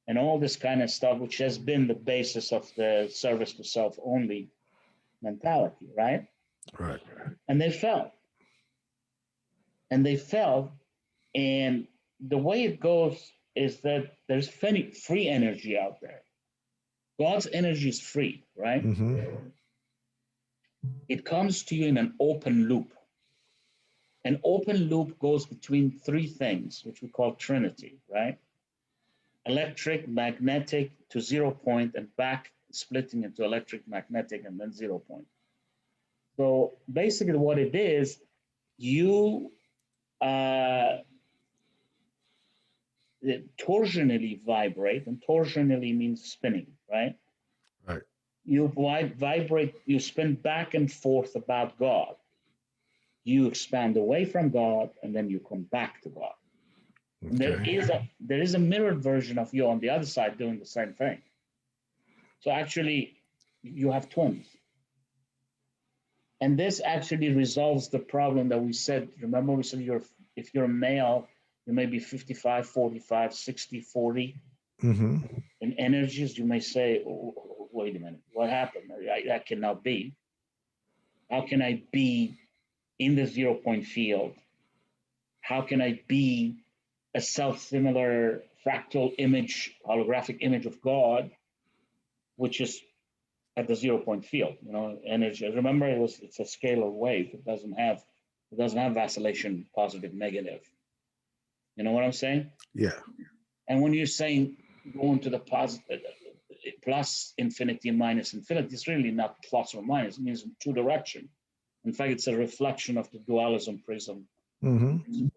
and all this kind of stuff, which has been the basis of the service to self only mentality, right? Right. And they fell. And they fell. And the way it goes is that there's free energy out there. God's energy is free, right? Mm-hmm. It comes to you in an open loop. An open loop goes between three things, which we call Trinity, right? Electric, magnetic to 0 point, and back splitting into electric, magnetic, and then 0 point. So basically, what it is, you torsionally vibrate, and torsionally means spinning, right? Right. You vibrate, you spin back and forth about God. You expand away from God, and then you come back to God. And Okay. there is a mirrored version of you on the other side doing the same thing. So actually, you have twins. And this actually resolves the problem that we said. Remember, we said if you're a male, you may be 55, 45, 60, 40. Mm-hmm. In energies, you may say, oh, wait a minute, what happened? That cannot be. How can I be in the 0 point field? How can I be a self-similar fractal image, holographic image of God, which is at the 0 point field, energy. Remember, it's a scalar wave. It doesn't have vacillation, positive, negative. You know what I'm saying? Yeah. And when you're saying going to the positive, plus infinity, minus infinity, it's really not plus or minus. It means in two direction. In fact, it's a reflection of the dualism prism Mm-hmm.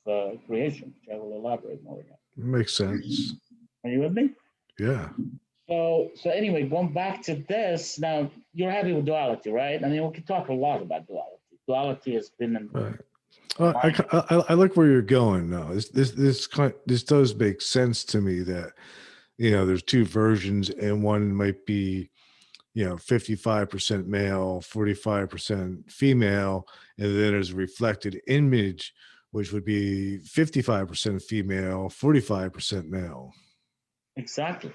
of creation, which I will elaborate more on. Makes sense. Are you with me? Yeah. So anyway, going back to this, now you're happy with duality, right? I mean, we can talk a lot about duality. Duality has been in Right. mind. I like where you're going now. This does make sense to me that there's two versions, and one might be 55% male, 45% female, and then there's a reflected image, which would be 55% female, 45% male. Exactly.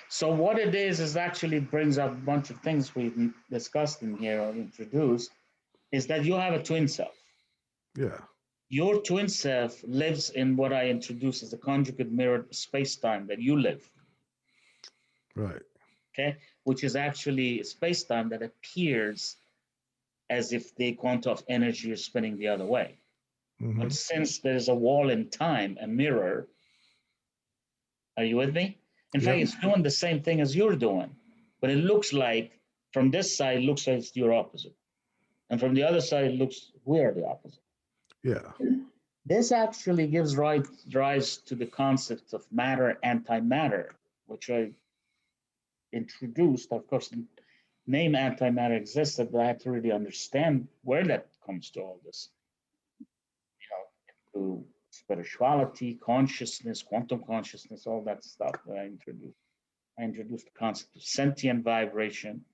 So what it is actually brings up a bunch of things we've discussed in here or introduced, is that you have a twin self. Yeah. Your twin self lives in what I introduced as a conjugate mirrored space-time that you live. Right. Okay, which is actually space-time that appears as if the quantum of energy is spinning the other way. Mm-hmm. But since there's a wall in time, a mirror, are you with me? In fact, it's doing the same thing as you're doing, but it looks like from this side, it looks like it's your opposite. And from the other side, it looks we're the opposite. Yeah. This actually gives rise to the concept of matter, antimatter, which I introduced. Of course, the name antimatter existed, but I had to really understand where that comes to all this. To spirituality, consciousness, quantum consciousness, all that stuff that I introduced. I introduced the concept of sentient vibration.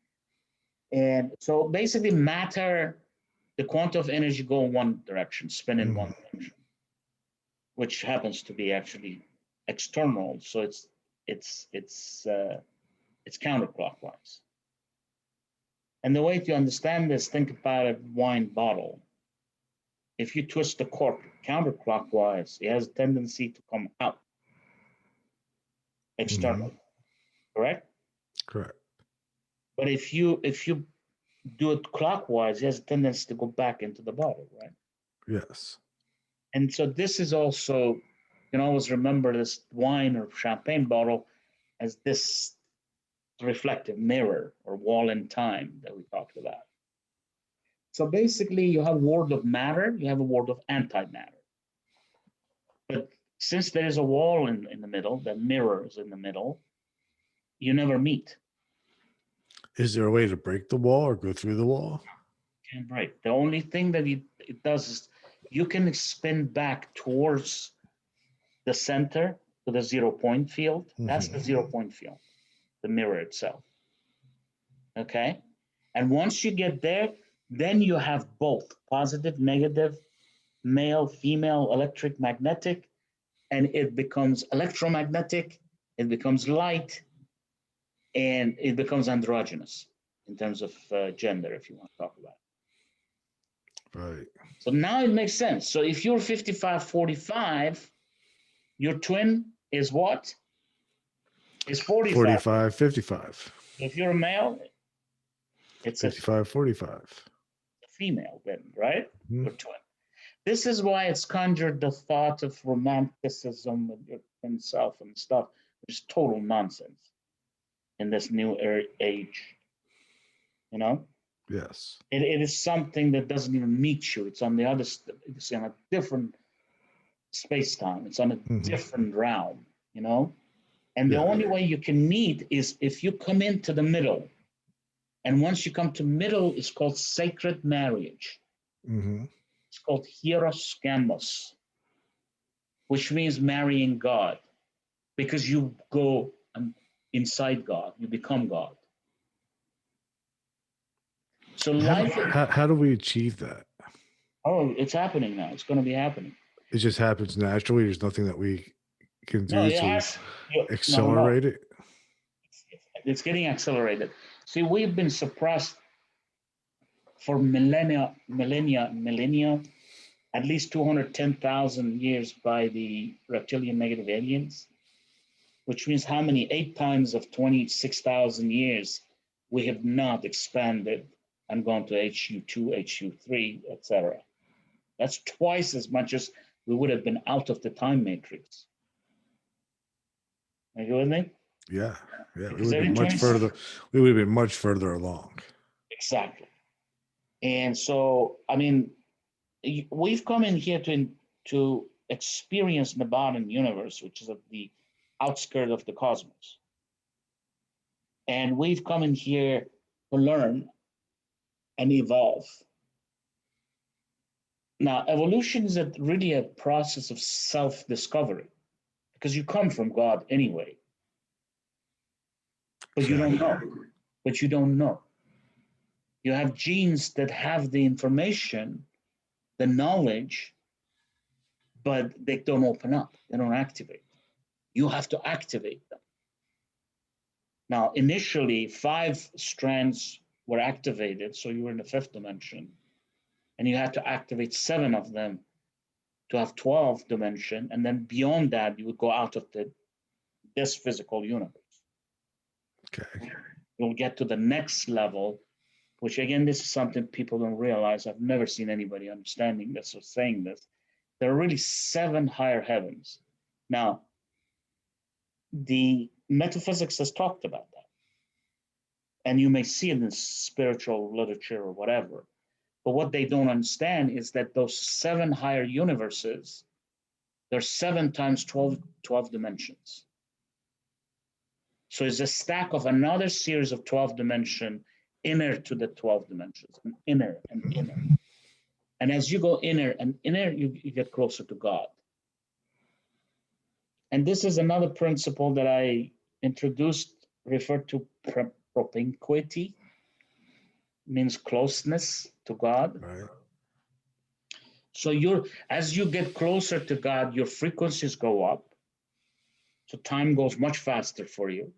And so basically matter, the quantum of energy go in one direction, spin in one direction, which happens to be actually external. So it's counterclockwise. And the way to understand this, think about a wine bottle. If you twist the cork counterclockwise, it has a tendency to come out externally, correct? Correct. But if you do it clockwise, it has a tendency to go back into the bottle, right? Yes. And so this is also, you can always remember this wine or champagne bottle as this reflective mirror or wall in time that we talked about. So basically, you have a world of matter, you have a world of antimatter. Since there is a wall in the middle, the mirror is in the middle, you never meet. Is there a way to break the wall or go through the wall? Can't break. The only thing that it does is you can spin back towards the center to the 0 point field. That's the 0 point field, the mirror itself. Okay? And once you get there, then you have both positive, negative, male, female, electric, magnetic, and it becomes electromagnetic, it becomes light, and it becomes androgynous in terms of gender, if you want to talk about it. Right. So now it makes sense. So if you're 55-45, your twin is what? Is 45. 45-55. If you're a male, it's 55-45. a female then, right? Your twin. This is why it's conjured the thought of romanticism with your twin self and stuff, which is total nonsense in this new age. You know? Yes. It is something that doesn't even meet you. It's on the other, it's in a different space-time. It's on a different realm, you know? And the only way you can meet is if you come into the middle. And once you come to middle, it's called sacred marriage. It's called hieros gamos, which means marrying God, because you go inside God, you become God. So how do we achieve that? Oh, it's happening now. It's going to be happening. It just happens naturally. There's nothing that we can do to accelerate it. It's getting accelerated. See, we've been suppressed for millennia, at least 210,000 years by the reptilian negative aliens, which means how many? 8 times of 26,000 years we have not expanded and gone to HU2, HU3, etc. That's twice as much as we would have been out of the time matrix. Are you with me? Yeah. We would have been much further. We would have been much further along. Exactly. And so, I mean, we've come in here to experience the bottom universe, which is at the outskirts of the cosmos. And we've come in here to learn and evolve. Now, evolution is really a process of self-discovery, because you come from God anyway. But you don't know. But you don't know. You have genes that have the information, the knowledge, but they don't open up. They don't activate. You have to activate them. Now, initially, 5 strands were activated, so you were in the 5th dimension, and you had to activate 7 of them to have 12th dimension, and then beyond that, you would go out of this physical universe. Okay. You'll get to the next level, which again, this is something people don't realize. I've never seen anybody understanding this or saying this. There are really 7 higher heavens. Now, the metaphysics has talked about that. And you may see it in spiritual literature or whatever. But what they don't understand is that those 7 higher universes, there's 7 times 12 dimensions. So it's a stack of another series of 12 dimension inner to the 12 dimensions, and inner and inner. And as you go inner and inner, you get closer to God. And this is another principle that I introduced, referred to propinquity, means closeness to God. Right. So as you get closer to God, your frequencies go up. So time goes much faster for you.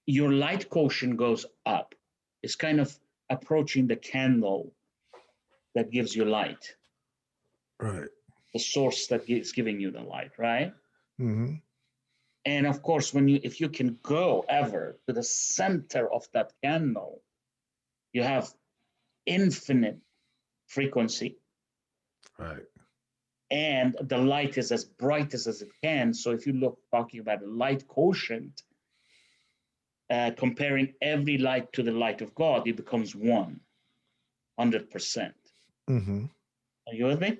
Your light quotient goes up. It's kind of approaching the candle that gives you light. Right. The source that is giving you the light, right? Mm-hmm. And of course, if you can go ever to the center of that candle, you have infinite frequency. Right. And the light is as bright as it can. So if you look talking about a light quotient, comparing every light to the light of God, it becomes 100%. Mm-hmm. Are you with me?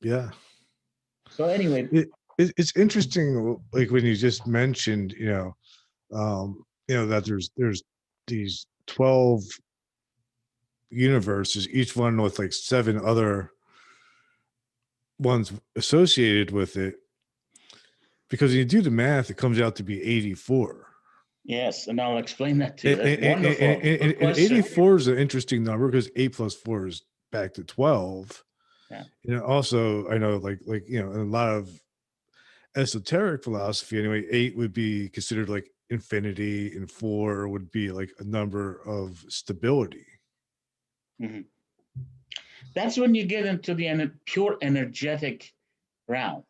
Yeah. So anyway, It's interesting, like when you just mentioned, that there's these 12 universes, each one with like 7 other ones associated with it. Because when you do the math, it comes out to be 84. yes, and I'll explain that to you. That's wonderful. And 84 is an interesting number because 8 plus 4 is back to 12. Yeah. Also, I know like in a lot of esoteric philosophy anyway, 8 would be considered like infinity and 4 would be like a number of stability. Mm-hmm. That's when you get into the pure energetic realm.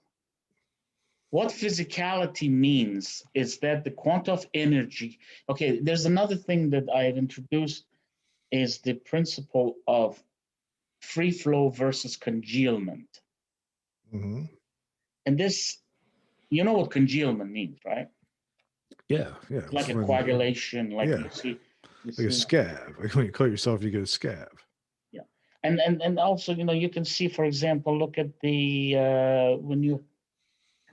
What physicality means is that the quantum of energy, okay, there's another thing that I have introduced is the principle of free flow versus congealment. Mm-hmm. And this, you know what congealment means, right? Yeah. Like a coagulation, like you see a scab. Like when you cut yourself, you get a scab. Yeah. And also, you can see, for example, look at the when you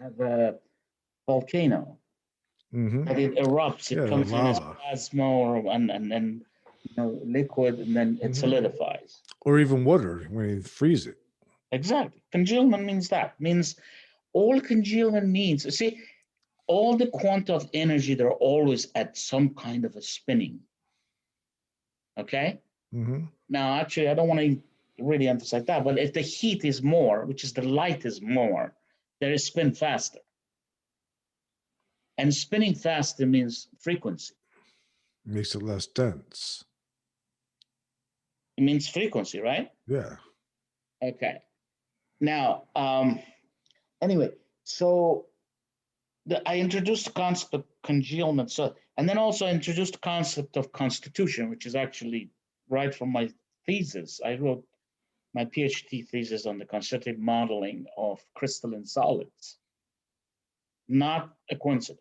have a volcano, that it erupts, it comes in as plasma and then liquid, and then it solidifies. Or even water when you freeze it. Exactly. Congealment means that. Means all congealment means, see, all the quanta of energy, they're always at some kind of a spinning. Okay? Mm-hmm. Now, actually, I don't want to really emphasize that, but if the heat is more, which is the light is more, there is spin faster. And spinning faster means frequency. Makes it less dense. It means frequency, right? Yeah. Okay. Now, anyway, so I introduced the concept of congealment. So, and then also introduced the concept of constitution, which is actually right from my thesis. I wrote my PhD thesis on the constitutive modeling of crystalline solids. Not a coincidence.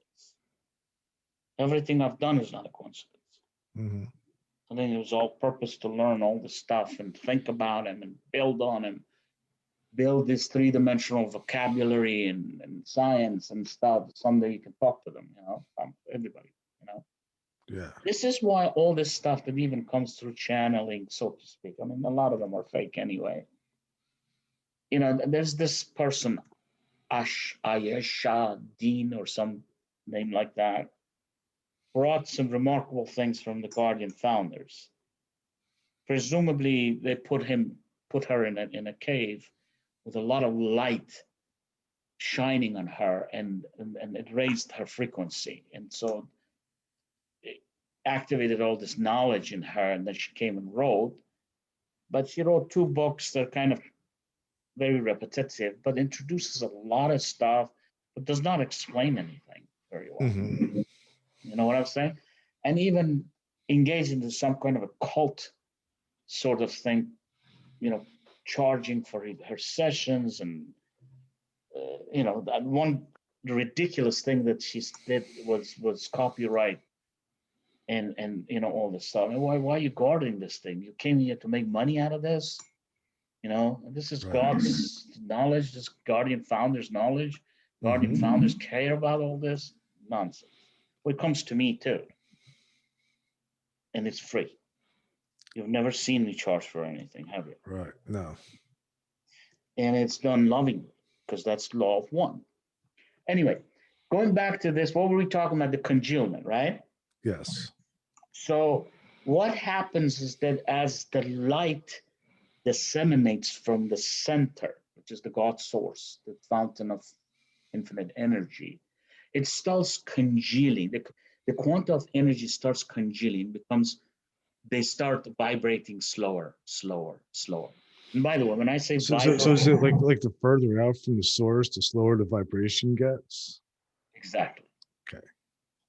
Everything I've done is not a coincidence. Mm-hmm. I think it was all purpose to learn all the stuff and think about them and build on them, build this three-dimensional vocabulary and science and stuff. Someday you can talk to them, everybody, Yeah. This is why all this stuff that even comes through channeling, so to speak. I mean, a lot of them are fake anyway. There's this person, Ayesha Dean or some name like that, brought some remarkable things from the Guardian founders. Presumably, they put her in a cave with a lot of light shining on her, and it raised her frequency, and so it activated all this knowledge in her, and then she came and wrote. But she wrote 2 books that are kind of very repetitive, but introduces a lot of stuff, but does not explain anything very well. Mm-hmm. You know what I'm saying? And even engage into some kind of a cult sort of thing, charging for her sessions, and that one ridiculous thing that she did was copyright, and all this stuff. And why are you guarding this thing? You came here to make money out of this. This is God's knowledge, this Guardian founders' knowledge. Guardian founders care about all this nonsense. Well, it comes to me too. And it's free. You've never seen me charge for anything, have you? Right. No. And it's done lovingly, because that's law of one. Anyway, going back to this, what were we talking about? The congealment, right? Yes. So what happens is that as the light disseminates from the center, which is the God source, the fountain of infinite energy, it starts congealing. The quantum of energy starts congealing, they start vibrating slower. And by the way, when I say so is it like the further out from the source, the slower the vibration gets? Exactly. Okay.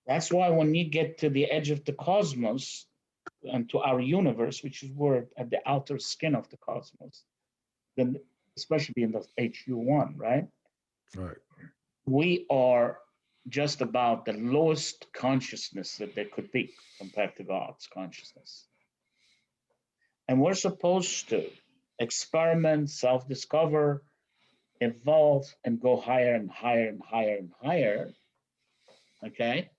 That's why when you get to the edge of the cosmos and to our universe, which is we're at the outer skin of the cosmos, then especially in the HU1, right? Right. We are just about the lowest consciousness that there could be compared to God's consciousness. And we're supposed to experiment, self-discover, evolve and go higher and higher and higher and higher. Okay.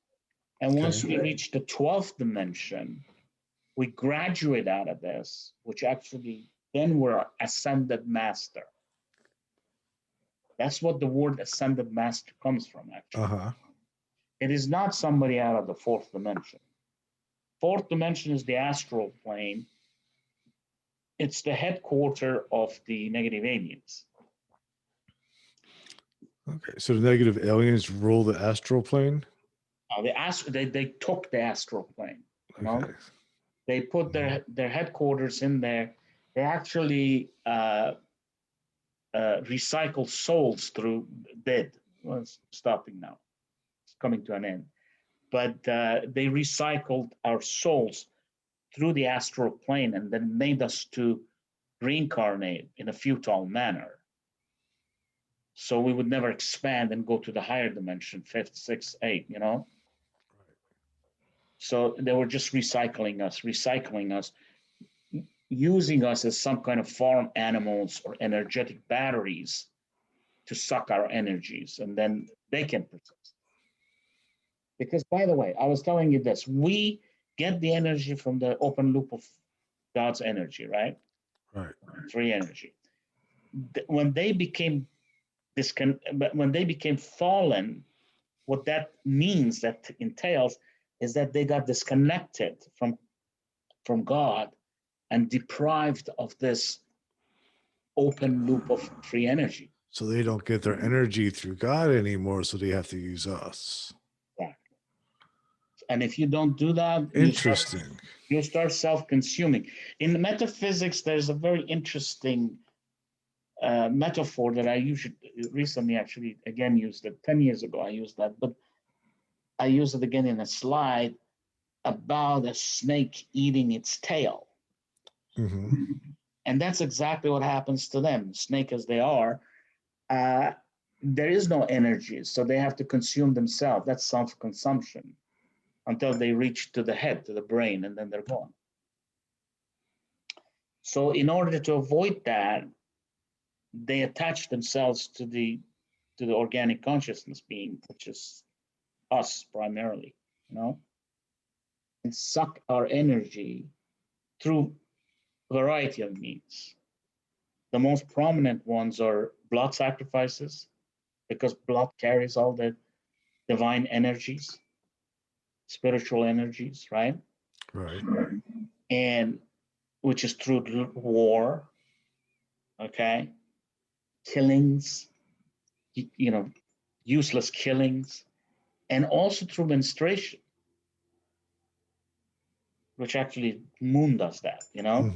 And once we reach the 12th dimension, we graduate out of this, which actually then we're ascended master. That's what the word ascended master comes from, actually. It is not somebody out of the fourth dimension. Fourth dimension is the astral plane. It's the headquarters of the negative aliens. Okay, so the negative aliens rule the astral plane? They took the astral plane. You know? Okay. They put their headquarters in there. They actually recycle souls through dead. Well, it's stopping now. It's coming to an end. But they recycled our souls through the astral plane and then made us to reincarnate in a futile manner. So we would never expand and go to the higher dimension, fifth, sixth, eighth, you know? So they were just recycling us, using us as some kind of farm animals or energetic batteries to suck our energies, and then they can persist. Because, by the way, I was telling you this, we get the energy from the open loop of God's energy, right? Right. Free energy. When they became when they became fallen, what that means, that entails, is that they got disconnected from God and deprived of this open loop of free energy. So they don't get their energy through God anymore, so they have to use us. Exactly. And if you don't do that, interesting, you start self-consuming. In metaphysics, there's a very interesting metaphor that I recently actually again used it. 10 years ago I used that, but I use it again in a slide about a snake eating its tail. And that's exactly what happens to them, snake as they are. There is no energy, so they have to consume themselves. That's self-consumption until they reach to the head, to the brain, and then they're gone. So in order to avoid that, they attach themselves to the organic consciousness being, which is us primarily, you know, and suck our energy through a variety of means. The most prominent ones are blood sacrifices, because blood carries all the divine energies, spiritual energies, right? Right. And which is through war, okay? Killings, you know, useless killings, and also through menstruation, which actually moon does that, you know?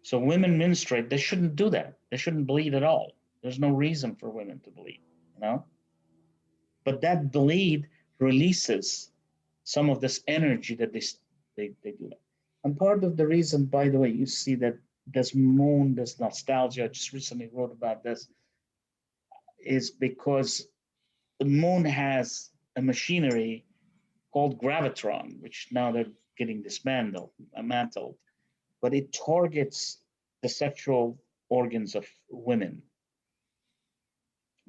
So women menstruate, they shouldn't do that. They shouldn't bleed at all. There's no reason for women to bleed, you know? But that bleed releases some of this energy that they do that. And part of the reason, by the way, you see that this moon, this nostalgia, I just recently wrote about this, is because the moon has a machinery called gravitron, which now they're getting dismantled, but it targets the sexual organs of women.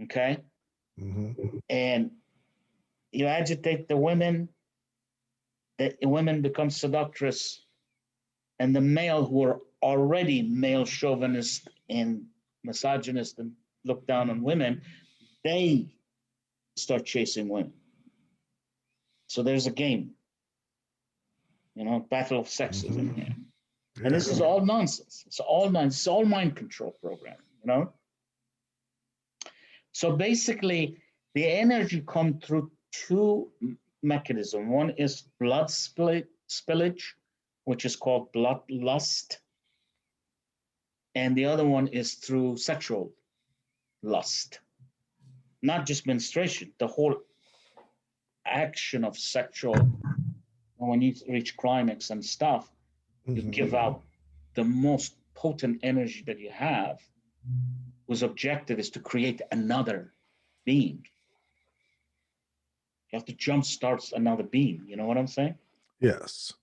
Okay? And you agitate the women become seductress, and the male who are already male chauvinist and misogynist and look down on women, they start chasing women. So there's a game, you know, battle of sexes in here. Yeah. And this is all nonsense. It's all nonsense. It's all mind control programming, you know? So basically, the energy comes through two mechanisms. One is blood spillage, which is called blood lust. And the other one is through sexual lust. Not just menstruation, the whole action of sexual, when you reach climax and stuff, you give out the most potent energy that you have, whose objective is to create another being. You have to jumpstart another being. You know what I'm saying? Yes.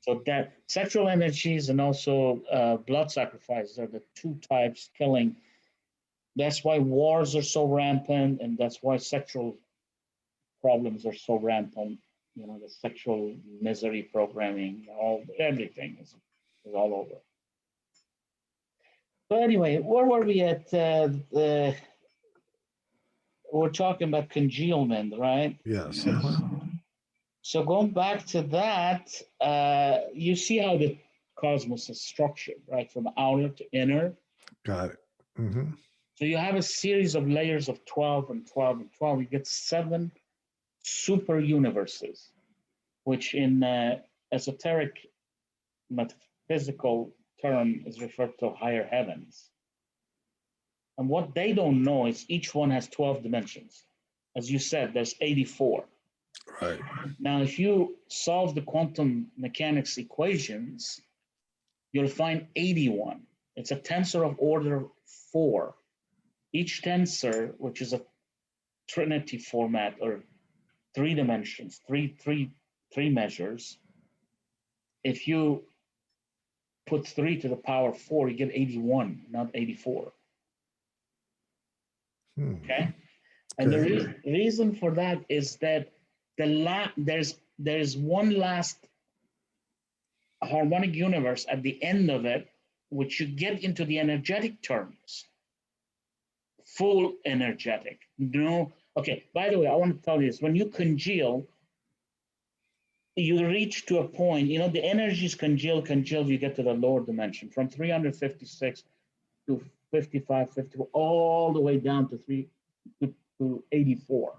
So that sexual energies and also blood sacrifices are the two types killing That's why wars are so rampant, and that's why sexual problems are so rampant. You know, the sexual misery programming, everything is all over. But anyway, where were we at? We're talking about congealment, right? Yes. So going back to that, you see how the cosmos is structured, right? From outer to inner. Got it. Mm-hmm. So you have a series of layers of 12 and 12 and 12. You get 7 super universes, which in esoteric metaphysical term is referred to higher heavens. And what they don't know is each one has 12 dimensions. As you said, there's 84. Right. Now, if you solve the quantum mechanics equations, you'll find 81. It's a tensor of order 4. Each tensor, which is a trinity format or 3 dimensions, three measures, if you put 3 to the power 4, you get 81, not 84. Okay? And the reason for that is that there's one last harmonic universe at the end of it, which you get into the energetic terms. Full energetic. No. Okay, by the way, I want to tell you this. When you congeal, you reach to a point, you know, the energies congeal, you get to the lower dimension from 356 to 55, 54, all the way down to 84.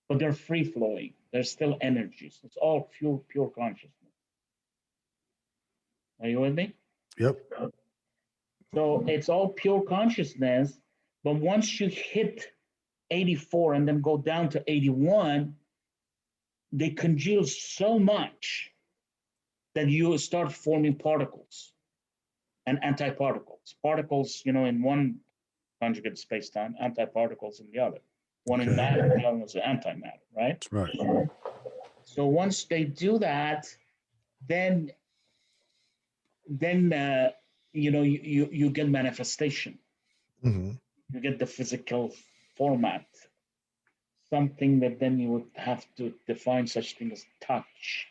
But they're free flowing. They're still energies. It's all pure consciousness. Are you with me? Yep. So it's all pure consciousness. But once you hit 84 and then go down to 81, they congeal so much that you start forming particles and antiparticles. Particles, you know, in one conjugate space-time, antiparticles in the other. One in matter, the other one's antimatter, right? Right. So once they do that, then you know, you get manifestation. Mm-hmm. You get the physical format, something that then you would have to define such thing as touch.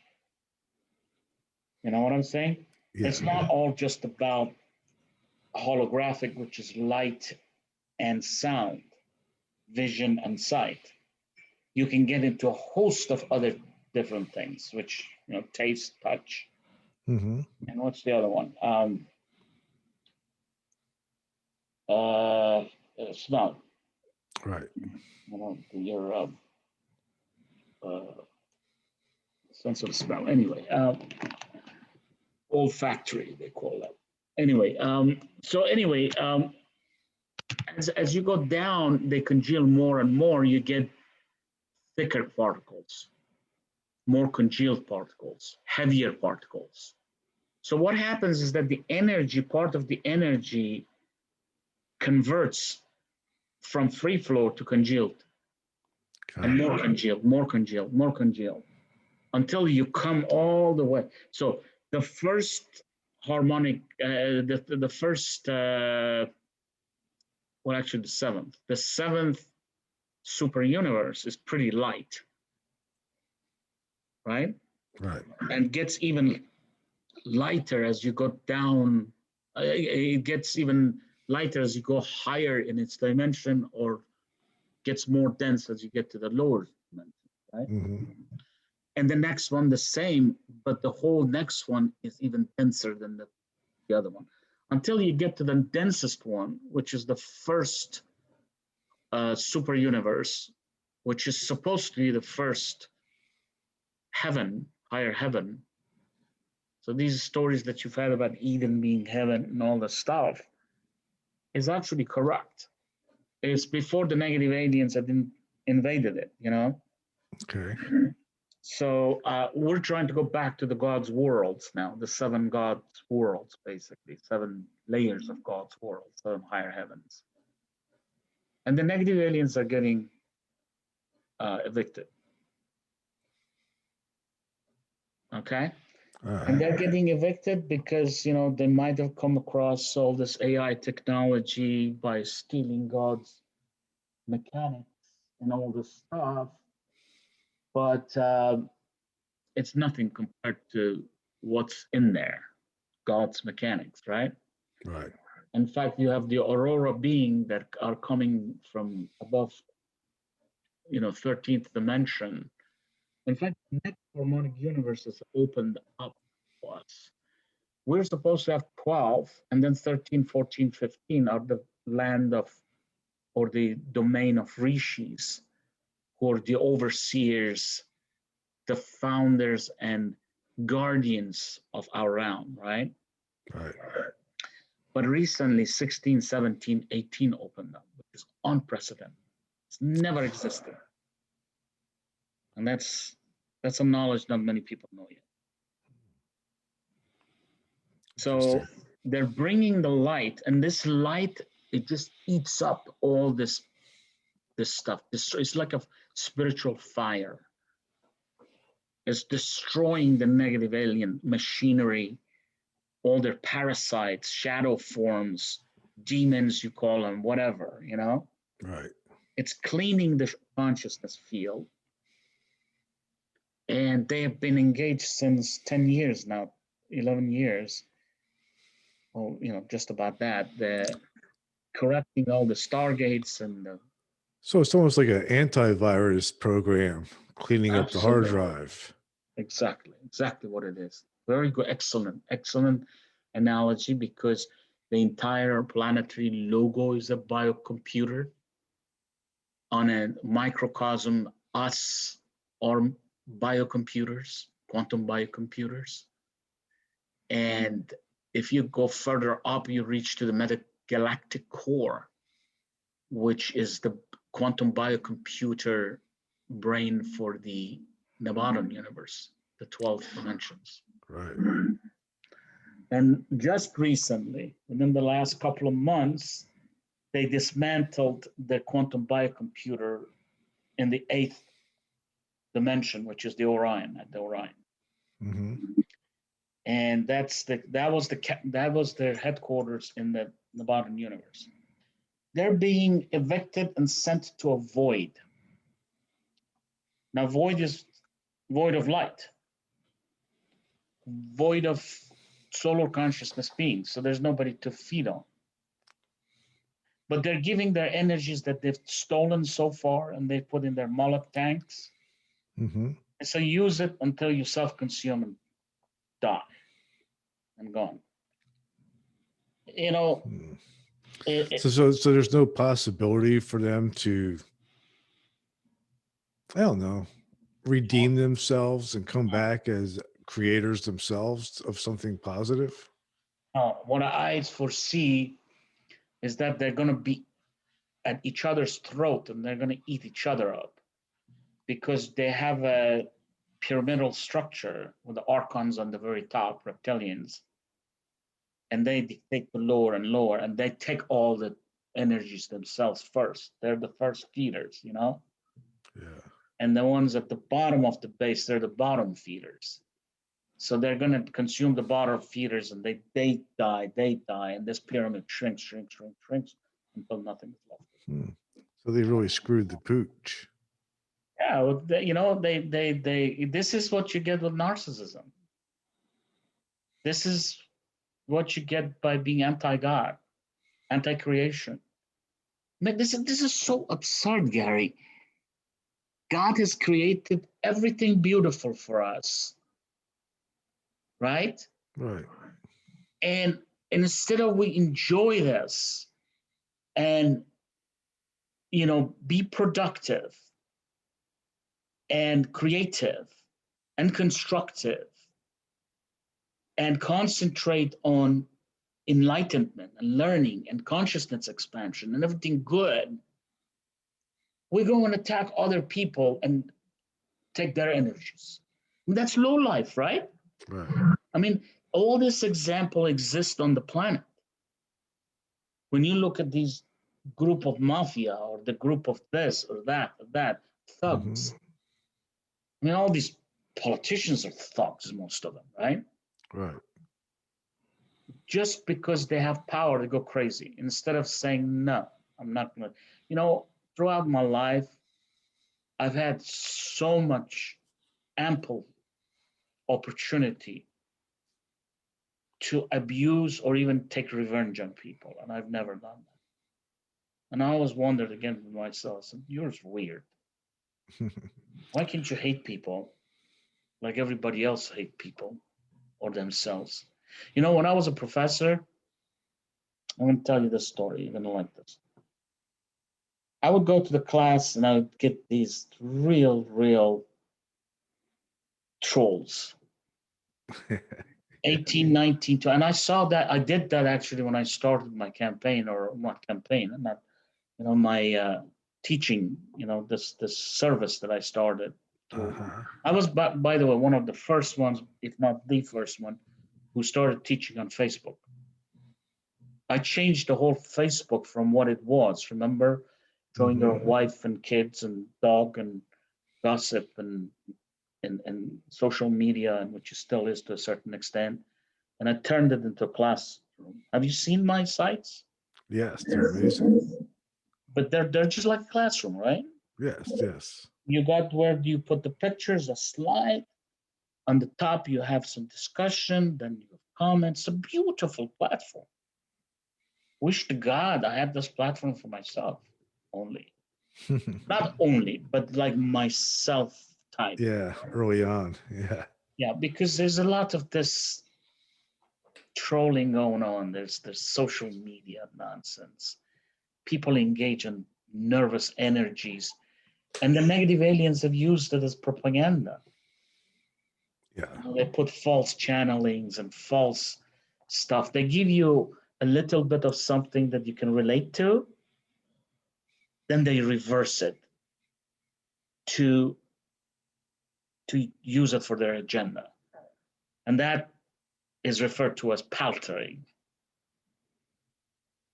You know what I'm saying? Yeah. It's not all just about holographic, which is light and sound, vision and sight. You can get into a host of other different things, which, you know, taste, touch. Mm-hmm. And what's the other one? Smell. Right. You know, your sense of smell. Anyway, olfactory, they call that. Anyway, as you go down, they congeal more and more. You get thicker particles, more congealed particles, heavier particles. So what happens is that the energy, part of the energy converts from free flow to congealed. And more congealed, more congealed, more congealed, until you come all the way. So the first harmonic, the first, well, actually the seventh super universe is pretty light, right? Right. And gets even lighter as you go down. It gets even lighter as you go higher in its dimension, or gets more dense as you get to the lower dimension, right? Mm-hmm. And the next one the same, but the whole next one is even denser than the other one, until you get to the densest one, which is the first super universe, which is supposed to be the first heaven, higher heaven. So these stories that you've had about Eden being heaven and all this stuff is actually correct. It's before the negative aliens had invaded it, you know? Okay. So we're trying to go back to the God's worlds now, the 7 God's worlds, basically, 7 layers of God's world, 7 higher heavens. And the negative aliens are getting evicted. Okay? And they're getting evicted because, they might have come across all this AI technology by stealing God's mechanics and all this stuff. But it's nothing compared to what's in there, God's mechanics, right? Right. In fact, you have the aurora being that are coming from above, 13th dimension. In fact, the next harmonic universe is opened up to us. We're supposed to have 12, and then 13, 14, 15 are the land of, or the domain of rishis, who are the overseers, the founders and guardians of our realm, right? Right. But recently, 16, 17, 18 opened up, which is unprecedented. It's never existed. And that's some knowledge not many people know yet. So they're bringing the light, and this light, it just eats up all this stuff. It's like a spiritual fire. It's destroying the negative alien machinery, all their parasites, shadow forms, demons, you call them, whatever, Right. It's cleaning the consciousness field. And they have been engaged since 10 years now, 11 years. Well, just about that. They're correcting all the stargates and So it's almost like an antivirus program, cleaning up the hard Absolutely. drive. Exactly what it is. Very good, excellent analogy, because the entire planetary logo is a biocomputer on a microcosm. Us are biocomputers, quantum biocomputers. And if you go further up, you reach to the Galactic core, which is the quantum biocomputer brain for the Navadan universe, the 12 dimensions. Right. And just recently, within the last couple of months, they dismantled the quantum biocomputer in the 8th dimension, which is the Orion, at the Orion. Mm-hmm. And that was their headquarters in the Navadan universe. They're being evicted and sent to a void. Now, void is void of light, void of solar consciousness beings. So there's nobody to feed on. But they're giving their energies that they've stolen so far, and they put in their Moloch tanks. Mm-hmm. And so use it until you self-consume and die and gone. So there's no possibility for them to, I don't know, redeem themselves and come back as creators themselves of something positive? What I foresee is that they're going to be at each other's throat, and they're going to eat each other up, because they have a pyramidal structure with the archons on the very top, reptilians, and they dictate the lower and lower, and they take all the energies themselves first. They're the first feeders, Yeah. And the ones at the bottom of the base, they're the bottom feeders. So they're going to consume the bottom feeders, and they die, and this pyramid shrinks until nothing is left. So they really screwed the pooch. Yeah, well, they this is what you get with narcissism. This is what you get by being anti-God, anti-creation. Man, this is so absurd, Gary. God has created everything beautiful for us, right? Right. And instead of we enjoy this and be productive and creative and constructive and concentrate on enlightenment and learning and consciousness expansion and everything good, we go and attack other people and take their energies. I mean, that's low life, right? Right. I mean, all this example exists on the planet. When you look at these group of mafia or the group of this or that thugs, I mean, all these politicians are thugs, most of them, right? Right. Just because they have power, they go crazy. Instead of saying, no, I'm not going to, throughout my life, I've had so much ample opportunity to abuse or even take revenge on people, and I've never done that. And I always wondered again with myself, I said, you're weird. Why can't you hate people like everybody else hate people or themselves? When I was a professor, I'm going to tell you this story. You're going to like this. I would go to the class and I would get these real trolls. 18, 19, 20. And I saw that. I did that actually when I started my campaign, or not campaign, not, my teaching, this service that I started. I was, by the way, one of the first ones, if not the first one, who started teaching on Facebook. I changed the whole Facebook from what it was. Remember, showing your wife and kids and dog and gossip and social media, and which it still is to a certain extent. And I turned it into a classroom. Have you seen my sites? Yes, they're amazing. But they're just like a classroom, right? Yes. You got where you put the pictures, a slide. On the top, you have some discussion, then you have comments. A beautiful platform. Wish to God I had this platform for myself only. Not only, but like myself type. Yeah, early on. Yeah. Yeah, because there's a lot of this trolling going on. There's social media nonsense. People engage in nervous energies, and the negative aliens have used it as propaganda. Yeah. They put false channelings and false stuff. They give you a little bit of something that you can relate to, then they reverse it to use it for their agenda. And that is referred to as paltering.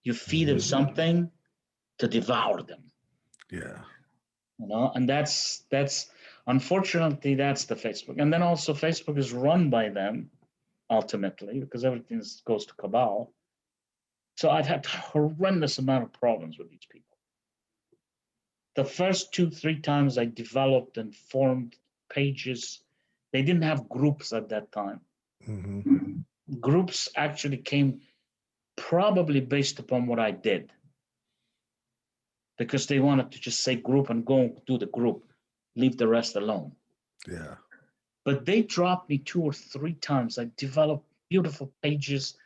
You feed them something to devour them. Yeah. And that's unfortunately that's the Facebook. And then also Facebook is run by them ultimately, because everything goes to cabal. So I've had horrendous amount of problems with these people. The first 2-3 times I developed and formed pages, they didn't have groups at that time. Groups actually came probably based upon what I did, because they wanted to just say group and go do the group, leave the rest alone. Yeah. But they dropped me 2 or 3 times. I developed beautiful pages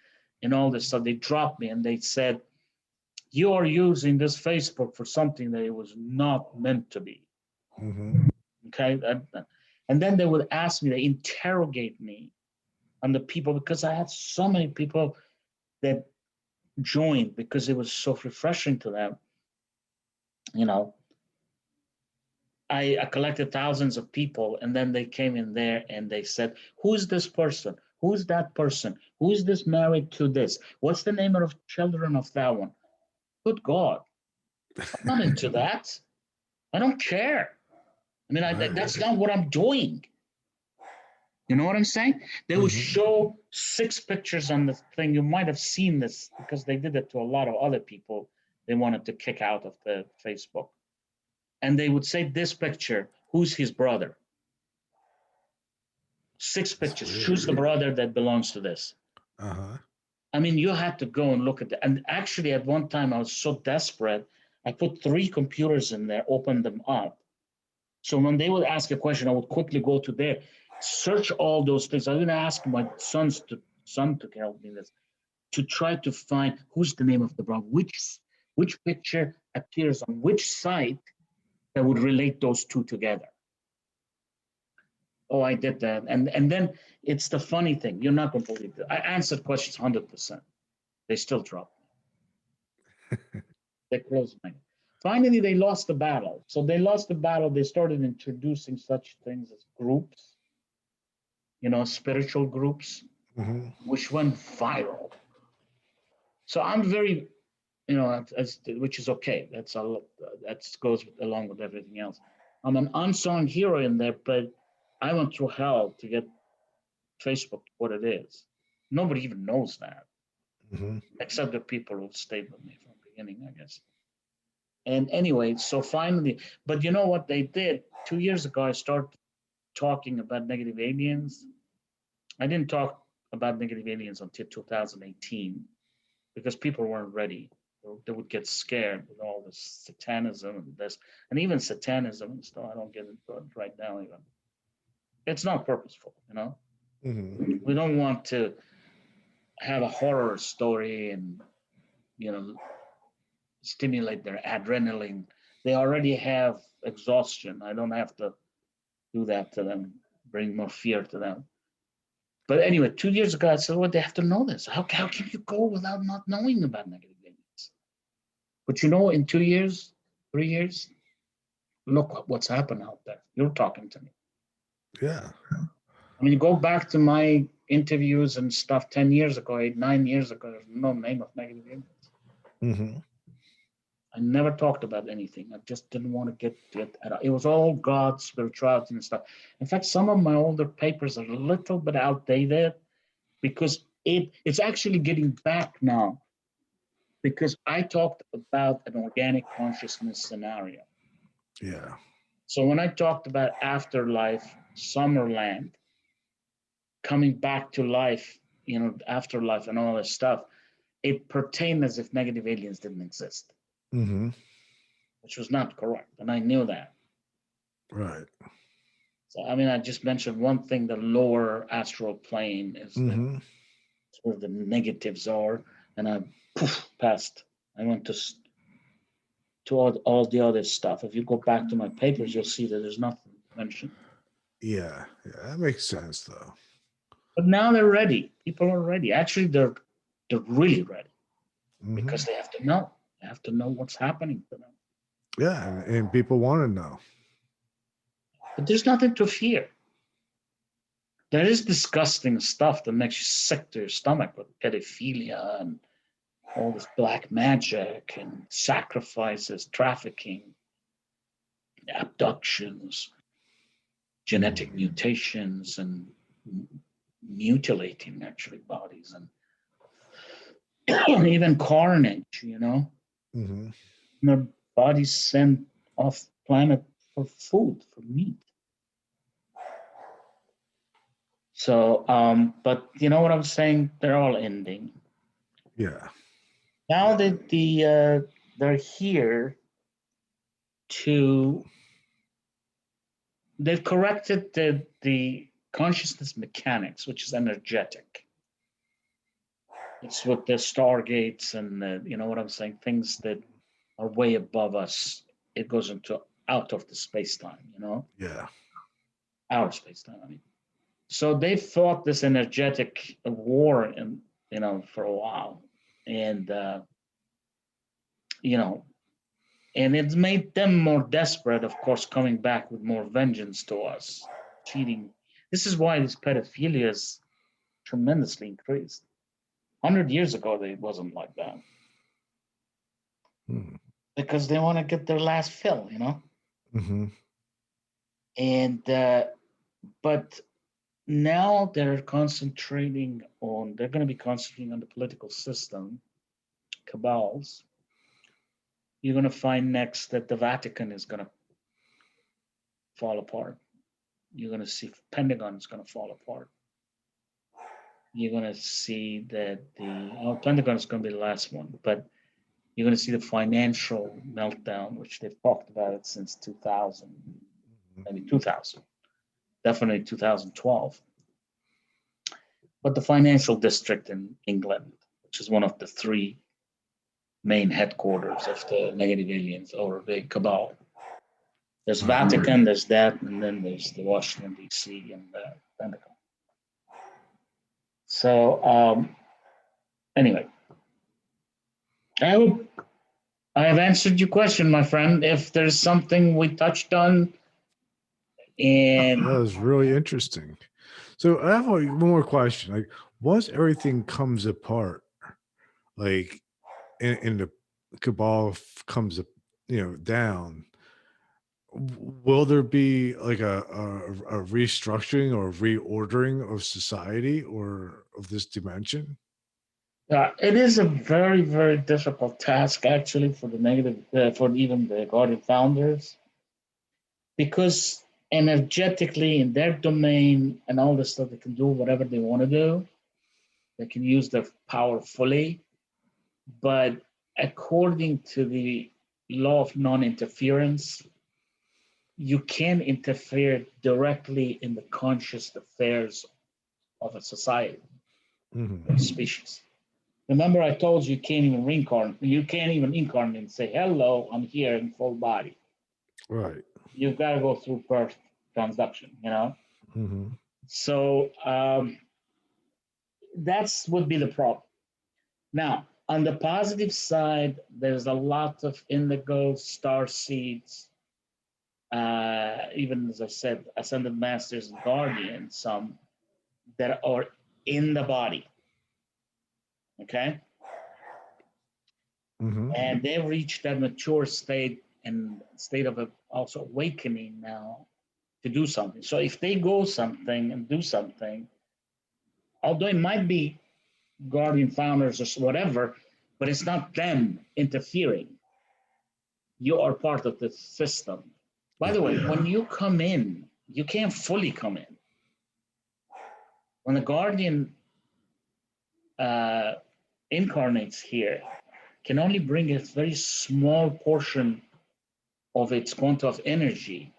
and all this stuff. They dropped me and they said, you are using this Facebook for something that it was not meant to be. Okay. And then they would ask me, they interrogate me on the people, because I had so many people that joined because it was so refreshing to them. I collected thousands of people, and then they came in there and they said, who's this person? Who's that person? Who's this married to this? What's the name of children of that one? Good God. I'm not into that. I don't care. I mean, that's not what I'm doing. You know what I'm saying? They would show 6 pictures on the thing. You might have seen this because they did it to a lot of other people they wanted to kick out of the Facebook. And they would say, this picture, who's his brother? 6 pictures. Choose the brother that belongs to this. I mean, you had to go and look at that. And actually, at one time, I was so desperate, I put 3 computers in there, opened them up. So when they would ask a question, I would quickly go to there, search all those things. I was going to ask my son to help me this, to try to find who's the name of the brother, which picture appears on which site that would relate those 2 together. Oh, I did that. And then it's the funny thing. You're not going to believe it. I answered questions 100%. They still dropped me. They closed my. Finally, they lost the battle. So they lost the battle. They started introducing such things as groups, spiritual groups, which went viral. So I'm very, which is okay. That goes along with everything else. I'm an unsung hero in there, but I went through hell to get Facebook what it is. Nobody even knows that, except the people who stayed with me from the beginning, I guess. And anyway, so finally, but you know what they did? 2 years ago, I started talking about negative aliens. I didn't talk about negative aliens until 2018 because people weren't ready. They would get scared with all this satanism and this, and even satanism and stuff. I don't get into it right now even. It's not purposeful, you know. We don't want to have a horror story and, you know, stimulate their adrenaline. They already have exhaustion. I don't have to do that to them, bring more fear to them. But anyway, 2 years ago, I said, well, they have to know this. How can you go without not knowing about negative aliens? But you know, in 2 years, 3 years, look what's happened out there. You're talking to me. Yeah. I mean, go back to my interviews and stuff 10 years ago, 9 years ago, there's no name of negative aliens. I never talked about anything. I just didn't want to get it. It was all God, spirituality, and stuff. In fact, some of my older papers are a little bit outdated because it's actually getting back now. Because I talked about an organic consciousness scenario. Yeah. So when I talked about afterlife, Summerland, coming back to life, you know, afterlife and all this stuff, it pertained as if negative aliens didn't exist. Which was not correct, and I knew that. Right. So, I mean, I just mentioned one thing: the lower astral plane is where the negatives are, and I passed. I went to all the other stuff. If you go back to my papers, you'll see that there's nothing mentioned. Yeah, that makes sense, though. But now they're ready. People are ready. Actually, they're really ready because they have to know. They have to know what's happening to them. Yeah, and people want to know. But there's nothing to fear. There is disgusting stuff that makes you sick to your stomach with pedophilia and all this black magic and sacrifices, trafficking, abductions, genetic mutations, and mutilating actually bodies, and even carnage, you know. Their bodies sent off planet for food, for meat. So, but you know what I'm saying? They're all ending. Yeah. Now that they're here to, they've corrected the consciousness mechanics, which is energetic. It's with the stargates and you know what I'm saying, things that are way above us. It goes into out of the space-time, you know? Yeah. Our space-time, I mean. So they fought this energetic war, and you know, for a while, and you know, and it's made them more desperate, of course, coming back with more vengeance to us, cheating. This is why this pedophilia is tremendously increased. 100 years ago, it wasn't like that. Because they want to get their last fill, you know? And, but now they're going to be concentrating on the political system, cabals. You're going to find next that the Vatican is going to fall apart. You're going to see Pentagon is going to fall apart. You're going to see that Pentagon is going to be the last one, but you're going to see the financial meltdown, which they've talked about it since 2000, maybe 2000, definitely 2012. But the financial district in England, which is one of the three main headquarters of the negative aliens or the cabal. There's Vatican, there's that, and then there's the Washington, D.C. and the Pentagon. So anyway, I hope I have answered your question, my friend. If there's something we touched on, and that was really interesting. So I have one more question. Like, once everything comes apart, like, and the cabal comes up, down, will there be like a restructuring or reordering of society or of this dimension? It is a very, very difficult task actually for the negative, for even the Guardian founders, because energetically in their domain and all this stuff, they can do whatever they want to do. They can use their power fully, but according to the law of non-interference, you can interfere directly in the conscious affairs of a society, Mm-hmm. of a species. Remember, I told you can't even reincarnate. You can't even incarnate and say, "Hello, I'm here in full body." Right. You've got to go through birth transduction. Mm-hmm. So that's would be the problem. Now, on the positive side, there's a lot of indigo, star seeds, even as I said, ascended masters and guardians, some that are in the body. Okay. Mm-hmm. And they've reached that mature state and state of also awakening now to do something. So if they go something and do something, although it might be guardian founders or whatever, but it's not them interfering. You are part of the system. By the way, when you come in, you can't fully come in. When the guardian incarnates here, can only bring a very small portion of its quantum of energy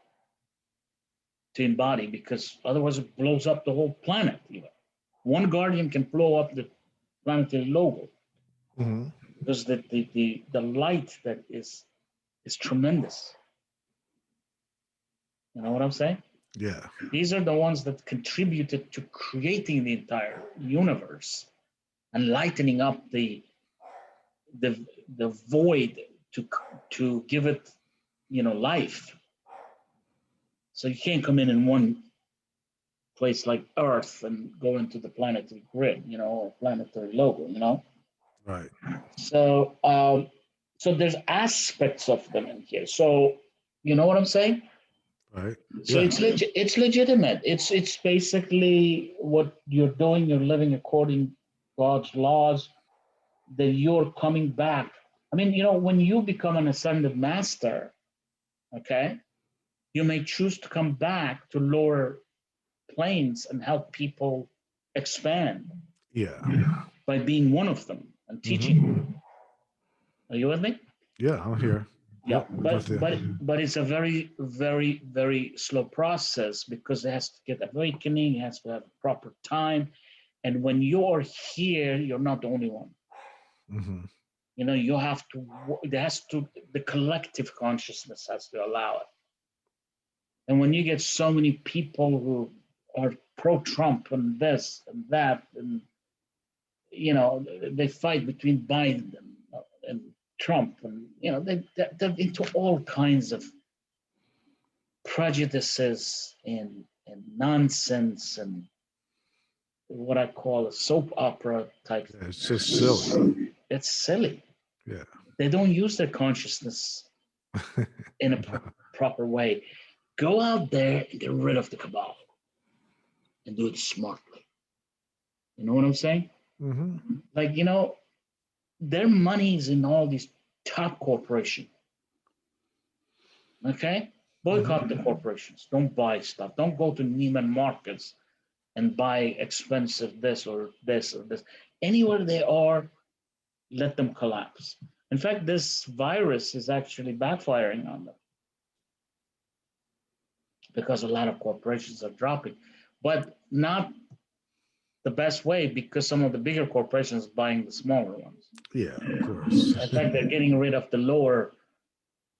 to embody, because otherwise it blows up the whole planet. Even one guardian can blow up the planetary logo, Mm-hmm. because the light that is tremendous. You know what I'm saying? Yeah. These are the ones that contributed to creating the entire universe and lightening up the the void to give it, life. So you can't come in one place like Earth and go into the planetary grid, or planetary logo. Right. So there's aspects of them in here. So you know what I'm saying? Right. So Yeah. it's legitimate. It's basically what you're doing. You're living according to God's laws. That you're coming back. I mean, when you become an ascended master, okay, you may choose to come back to lower planes and help people expand Yeah. by being one of them and teaching. Mm-hmm. Are you with me? Yeah, I'm here. Yeah, Yep, with you. but it's a very, very, very slow process, because it has to get awakening, it has to have proper time. And when you're here, you're not the only one. Mm-hmm. You have to, the collective consciousness has to allow it. And when you get so many people who are pro-Trump and this and that, and they fight between Biden and Trump, and they're into all kinds of prejudices and nonsense and what I call a soap opera type. Yeah, it's just silly. It's silly. Yeah. They don't use their consciousness in a proper way. Go out there and get rid of the cabal and do it smartly. You know what I'm saying? Mm-hmm. Like, their money is in all these top corporations. Okay? Boycott the corporations. Don't buy stuff. Don't go to Neiman Marcus and buy expensive this or this or this. Anywhere they are, let them collapse. In fact, this virus is actually backfiring on them, because a lot of corporations are dropping, but not the best way, because some of the bigger corporations are buying the smaller ones. Yeah, of course. In fact, they're getting rid of the lower,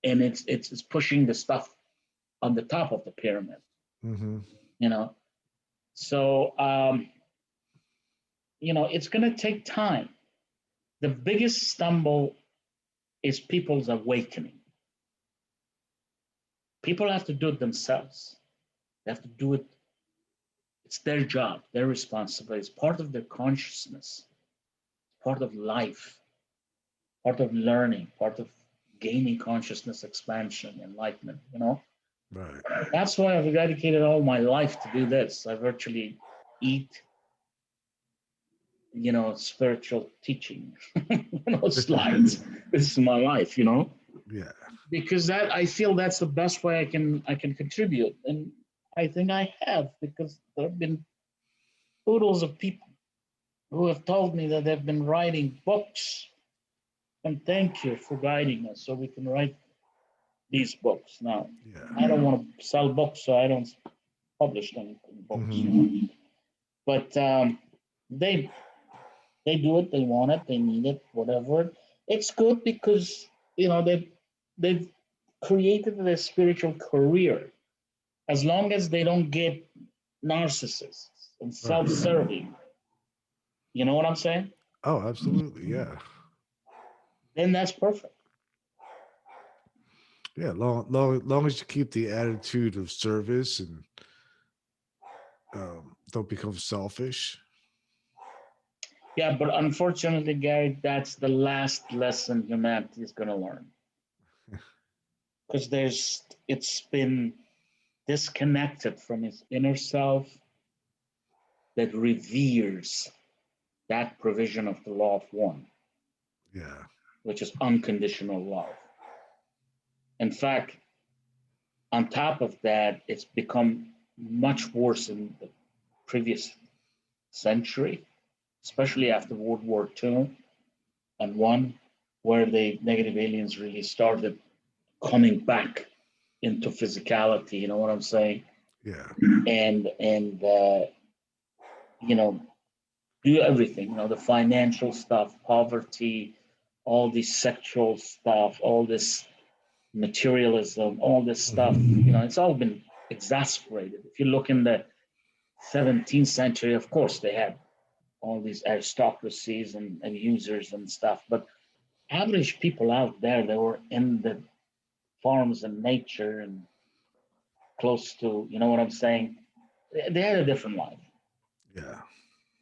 and it's pushing the stuff on the top of the pyramid. Mm-hmm. So it's going to take time. The biggest stumble is people's awakening. People have to do it themselves. They have to do it. It's their job, their responsibility. It's part of their consciousness, part of life, part of learning, part of gaining consciousness expansion, enlightenment. Right. That's why I've dedicated all my life to do this. I virtually eat, spiritual teaching, slides. This is my life, Yeah. because that I feel that's the best way I can contribute, and I think I have, because there have been oodles of people who have told me that they've been writing books, and thank you for guiding us so we can write these books. Now, Yeah. I don't want to sell books, so I don't publish any books. But they do it. They want it. They need it. Whatever. It's good because they've created their spiritual career. As long as they don't get narcissists and Right. self-serving, you know what I'm saying? Oh, absolutely. Yeah. Then that's perfect. Yeah. Long as you keep the attitude of service and don't become selfish. Yeah, but unfortunately, Gary, that's the last lesson humanity is going to learn, because it's been disconnected from its inner self that reveres that provision of the law of one, Yeah. which is unconditional love. In fact, on top of that, it's become much worse in the previous century, especially after World War II and one, where the negative aliens really started coming back into physicality. You know what I'm saying? Yeah. And you know do everything. The financial stuff, poverty, all this sexual stuff, all this materialism, all this stuff. It's all been exasperated. If you look in the 17th century, of course, they had all these aristocracies and users and stuff, but average people out there, they were in the farms and nature and close to, you know what I'm saying? They had a different life. Yeah.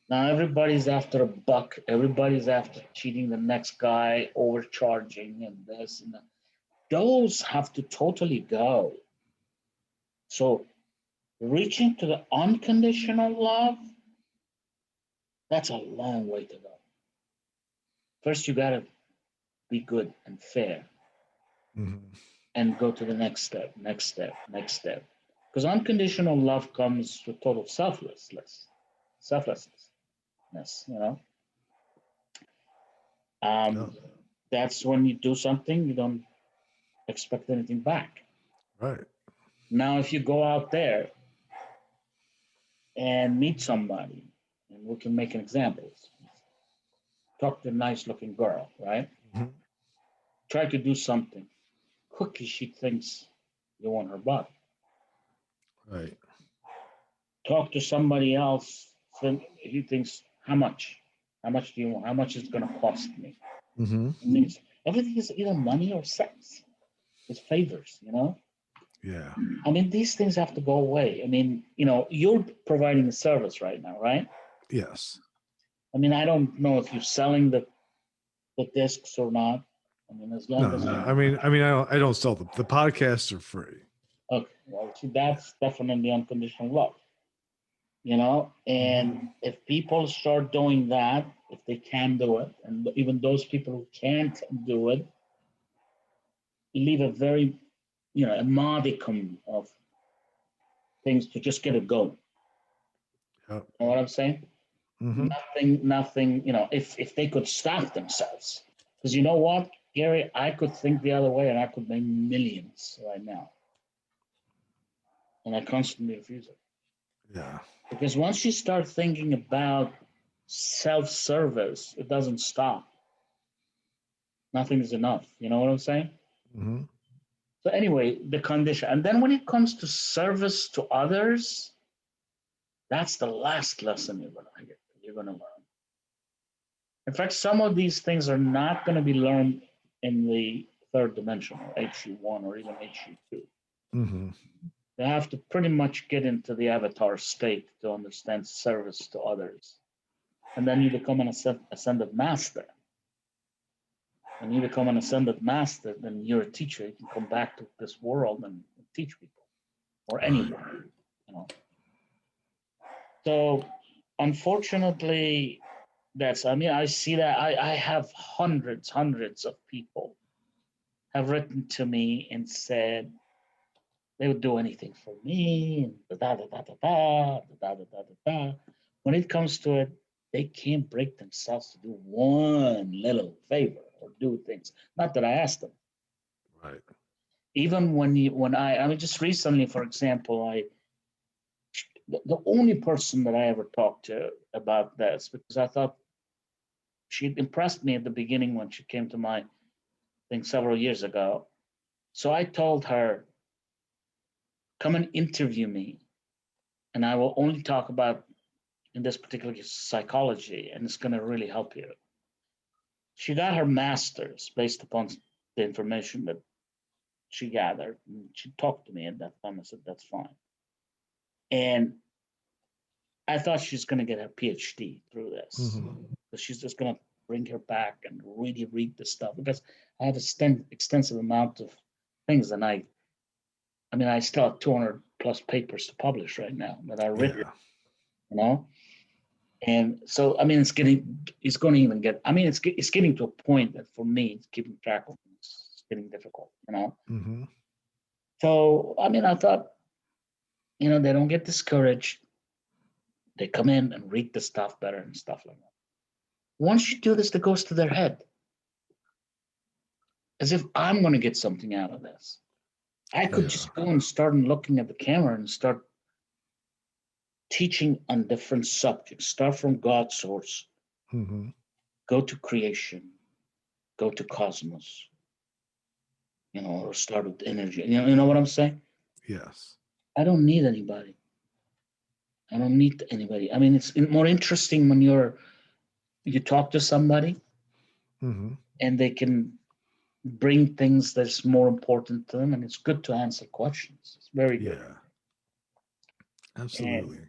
Now everybody's after a buck. Everybody's after cheating the next guy, overcharging, and this and that. Those have to totally go. So reaching to the unconditional love, that's a long way to go. First, you gotta be good and fair, and go to the next step, next step, next step. Because unconditional love comes with total selflessness. Oh, That's when you do something, you don't expect anything back. right. Now, if you go out there and meet somebody, and we can make an example, talk to a nice looking girl, right? Try to do something. Quickly, she thinks you want her butt. Right. Talk to somebody else, he thinks, how much? How much do you want? How much is it going to cost me? Everything is either money or sex. It's favors, Yeah. I mean, these things have to go away. I mean, you're providing a service right now, right? Yes. I mean, I don't know if you're selling the discs or not. I mean, as long No, as no. I don't sell them. The podcasts are free. okay, well, see, that's definitely unconditional love, And if people start doing that, if they can do it, and even those people who can't do it, leave a very, a modicum of things to just get it going. Yep. You know what I'm saying? Nothing, if they could stop themselves. Because you know what, Gary, I could think the other way and I could make millions right now. And I constantly refuse it. Yeah. Because once you start thinking about self-service, it doesn't stop. Nothing is enough. You know what I'm saying? So anyway, the condition. And then when it comes to service to others, that's the last lesson you're going to learn. In fact, some of these things are not going to be learned in the third dimension, or HU1, or even HU2. They have to pretty much get into the avatar state to understand service to others. And then you become an ascended master. When you become an ascended master, then you're a teacher. You can come back to this world and teach people. or anyone, you know. So unfortunately, I see that I have hundreds of people have written to me and said they would do anything for me, and da da da da da da da da da da da. When it comes to it, they can't break themselves to do one little favor or do things. Not that I asked them. Right. Even when I mean, just recently, for example, the only person that I ever talked to about this, because I thought she impressed me at the beginning when she came to my thing several years ago. So I told her, come and interview me, and I will only talk about in this particular case psychology, and it's going to really help you. She got her master's based upon the information that she gathered. And she talked to me at that time. I said, that's fine. And I thought she's going to get her PhD through this. But she's just going to bring her back and really read the stuff, because I have an extensive amount of things. And I mean, I still have 200 plus papers to publish right now that are written, you know? And so, I mean, it's getting to a point that for me, it's keeping track of things. It's getting difficult, you know? So, I mean, I thought, you know, they don't get discouraged. They come in and read the stuff better and stuff like that. Once you do this, that goes to their head. As if I'm going to get something out of this. I could just go and start looking at the camera and start teaching on different subjects. Start from God's source. Go to creation. Go to cosmos. You know, or start with energy. You know what I'm saying? Yes. I don't need anybody. I don't need anybody. I mean, it's more interesting when you talk to somebody and they can bring things that's more important to them, and it's good to answer questions. It's very good. Yeah, absolutely.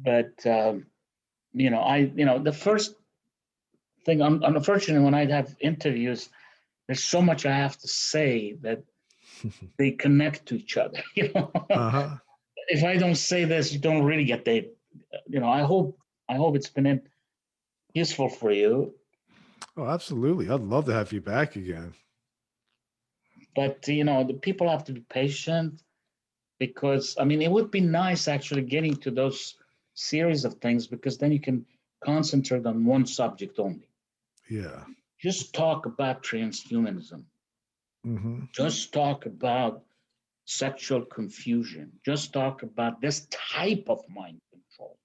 But you know, the first thing, unfortunately, when I have interviews, there's so much I have to say that they connect to each other. You know, if I don't say this, you don't really get the. You know, I hope it's been useful for you. Oh, absolutely. I'd love to have you back again. But, you know, the people have to be patient, because, I mean, it would be nice actually getting to those series of things, because then you can concentrate on one subject only. Yeah. Just talk about transhumanism. Just talk about sexual confusion. Just talk about this type of mind control.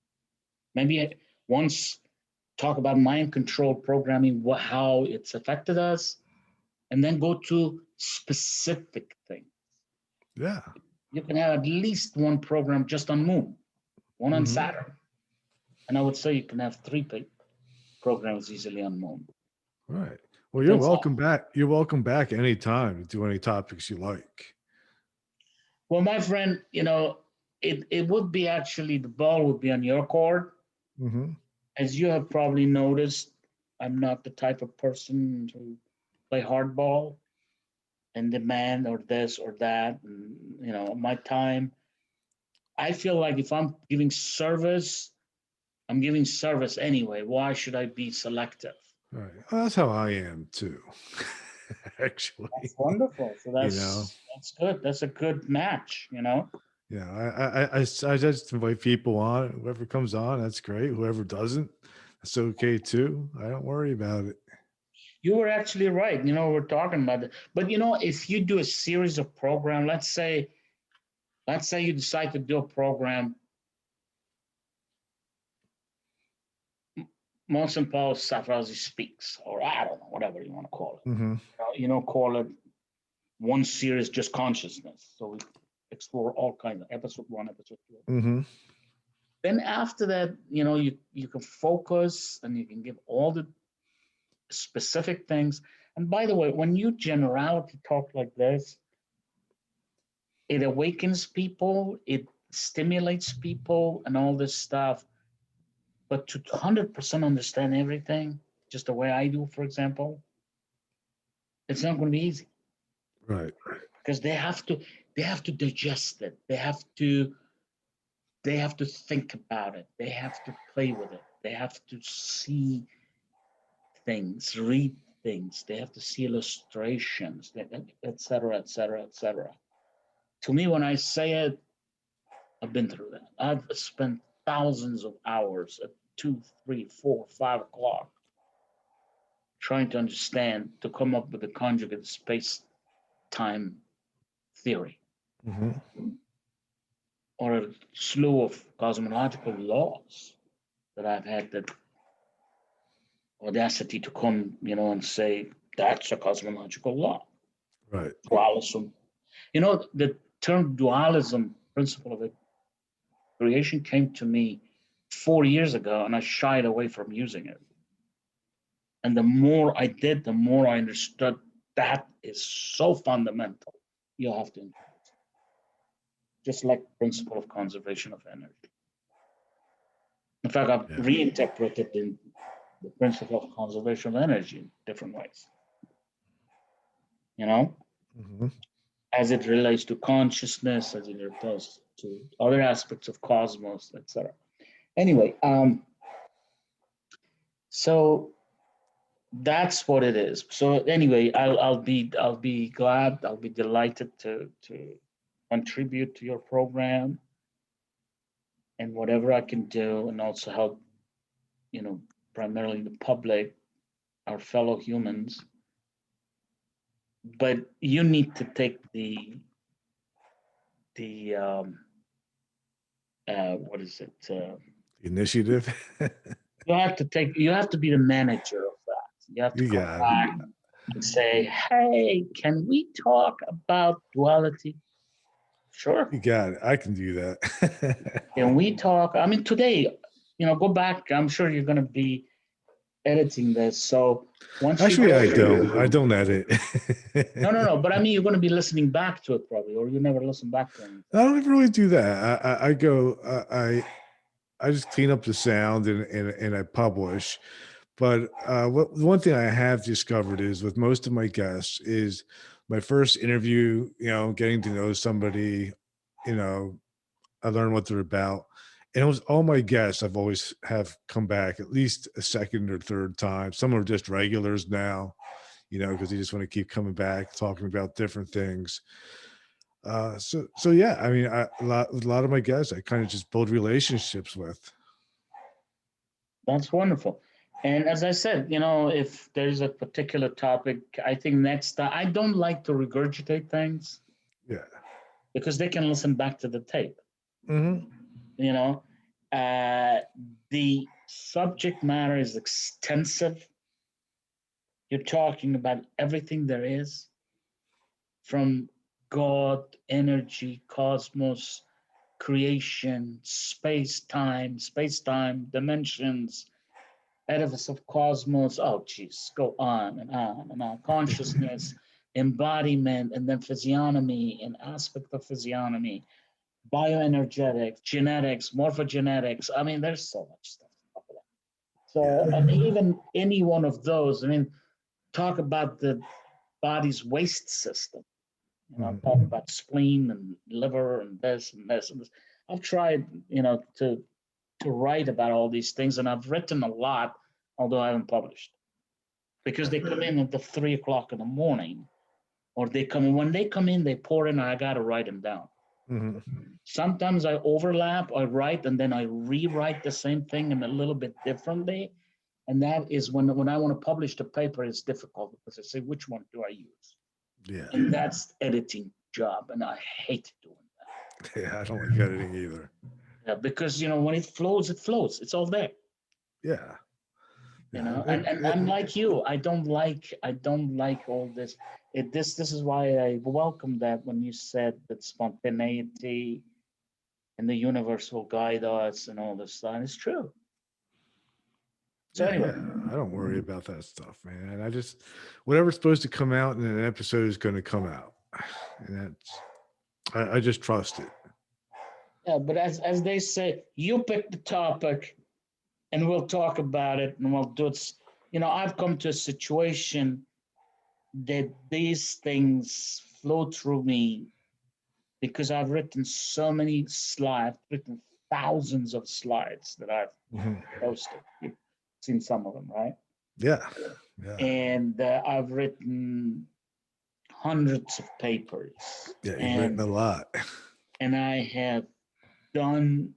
Maybe once talk about mind control programming, how it's affected us, and then go to specific things. Yeah. You can have at least one program just on Moon, one on Saturn. And I would say you can have 3 programs easily on Moon. Right. Well, you're welcome back. You're welcome back anytime to do any topics you like. Well, my friend, you know, it would be actually, the ball would be on your court. As you have probably noticed, I'm not the type of person to play hardball and demand or this or that. And, you know, my time, I feel like if I'm giving service, I'm giving service anyway. Why should I be selective? Right. Well, that's how I am too. Actually. That's wonderful. So that's, you know, that's good. That's a good match, you know? Yeah. I just invite people on. Whoever comes on, that's great. Whoever doesn't, that's okay too. I don't worry about it. You were actually right. You know, we're talking about it. But, you know, if you do a series of program, let's say you decide to do a program, Mohsen Paul Sarfarazi speaks, or I don't know, whatever you want to call it. You know, call it one series, just consciousness. So we explore all kinds of episode 1, episode 2. Then after that, you know, you can focus and you can give all the specific things. And by the way, when you generality talk like this, it awakens people, it stimulates people and all this stuff. But to 100% understand everything, just the way I do, for example, it's not going to be easy. Right. because they have to digest it. They have to think about it. They have to play with it. They have to see things, read things. They have to see illustrations, etc., etc., etc. To me, when I say it, I've been through that. I've spent thousands of hours at 2, 3, 4, 5 o'clock trying to understand, to come up with a conjugate space-time theory, or a slew of cosmological laws that I've had the audacity to come, and say, that's a cosmological law. Right. Dualism. The term dualism, principle of creation, came to me 4 years ago, and I shied away from using it. And the more I did, the more I understood that is so fundamental. You have to introduce it. Just like the principle of conservation of energy. In fact, I've reinterpreted the principle of conservation of energy in different ways. As it relates to consciousness, as it relates to other aspects of cosmos, etc. Anyway, so that's what it is. So anyway, I'll be glad, I'll be delighted to contribute to your program, and whatever I can do, and also help, primarily the public, our fellow humans. But you need to take the what is it? Initiative. You have to be the manager of that. You have to come back and say, hey, can we talk about duality? Sure. You got it. I can do that. Can we talk? I mean, today, go back. I'm sure you're going to be editing this. So once Actually, I don't edit. No. But I mean, you're going to be listening back to it probably, or you never listen back to anything. I don't even really do that. I just clean up the sound and I publish. But one thing I have discovered is with most of my guests is my first interview, getting to know somebody, I learn what they're about. And it was all my guests I've always have come back at least a second or third time. Some are just regulars now, because they just want to keep coming back, talking about different things. So yeah, I mean, a lot of my guests I kind of just build relationships with. That's wonderful. And as I said, if there's a particular topic, I think next time, I don't like to regurgitate things. Yeah. Because they can listen back to the tape. The subject matter is extensive. You're talking about everything there is, from God, energy, cosmos, creation, space-time, dimensions, edifice of cosmos. Oh, geez, go on and on and on. Consciousness, embodiment, and then physiognomy, and aspect of physiognomy, bioenergetics, genetics, morphogenetics. I mean, there's so much stuff to talk about. So, and even any one of those, talk about the body's waste system. Talk about spleen and liver and this and this and this. I've tried, to write about all these things, and I've written a lot, although I haven't published, because they come in at the 3 o'clock in the morning, or when they come in, they pour in, and I got to write them down. Sometimes I overlap, I write, and then I rewrite the same thing in a little bit differently. And that is when I want to publish the paper, it's difficult because I say, which one do I use? Yeah. And that's editing job, and I hate doing that. Yeah, I don't like editing either. Yeah, because when it flows, it's all there. Yeah. And I'm like you. I don't like all this. This is why I welcome that when you said that spontaneity and the universe will guide us and all this stuff. And it's true. So anyway, I don't worry about that stuff, man. I just whatever's supposed to come out in an episode is going to come out, and I just trust it. Yeah, but as they say, you pick the topic, and we'll talk about it, and we'll do it. I've come to a situation that these things flow through me because I've written so many slides, written thousands of slides that I've posted. You've seen some of them, right? Yeah. Yeah. And I've written hundreds of papers. Yeah, you've written a lot. And I have done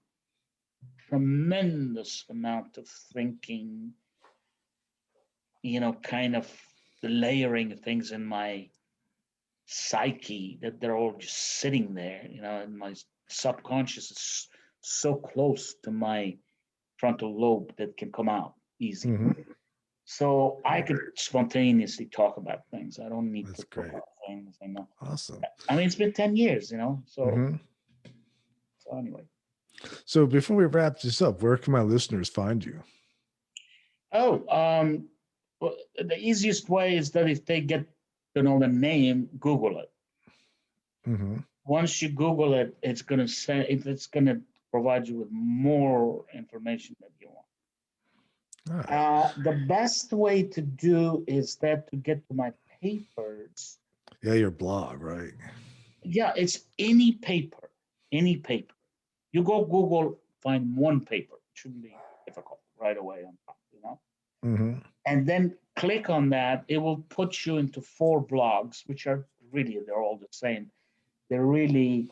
tremendous amount of thinking, kind of layering things in my psyche that they're all just sitting there, and my subconscious is so close to my frontal lobe that can come out easy. So I could spontaneously talk about things. I don't need to talk about things. Awesome. I mean, it's been 10 years, so, so anyway. So before we wrap this up, where can my listeners find you? Oh, well, the easiest way is that if they get to know the name, Google it. Once you Google it, it's going to provide you with more information that you want. The best way to do is that to get to my papers. Yeah, your blog, right? Yeah, it's any paper. You go Google, find one paper. It shouldn't be difficult right away on top, And then click on that. It will put you into 4 blogs, which are really, they're all the same. They're really,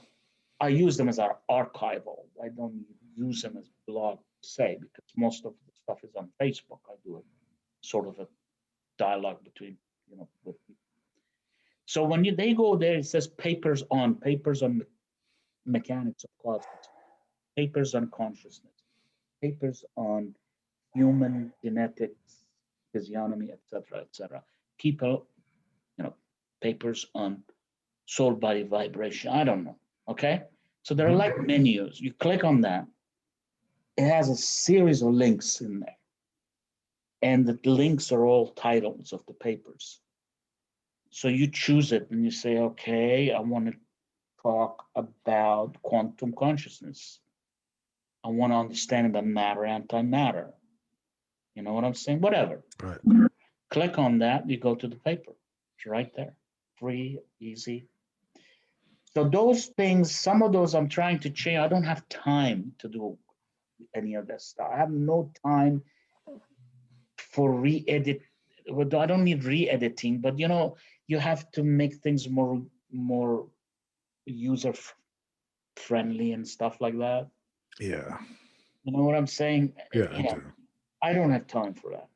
I use them as our archival. I don't use them as blog per se, because most of the stuff is on Facebook. I do it sort of a dialogue between, with people. So when they go there, it says papers on mechanics of cosmos, papers on consciousness, papers on human genetics, physiognomy, etc. People, papers on soul body vibration. I don't know. Okay. So there are like menus. You click on that. It has a series of links in there. And the links are all titles of the papers. So you choose it and you say, okay, I want to talk about quantum consciousness. I want to understand about matter, antimatter. You know what I'm saying? Whatever. Right. Click on that. You go to the paper. It's right there. Free, easy. So those things, some of those I'm trying to change. I don't have time to do any of that stuff. I have no time for re-edit. I don't need re-editing, but you have to make things more user friendly and stuff like that. Yeah. You know what I'm saying? Yeah, I don't have time for that.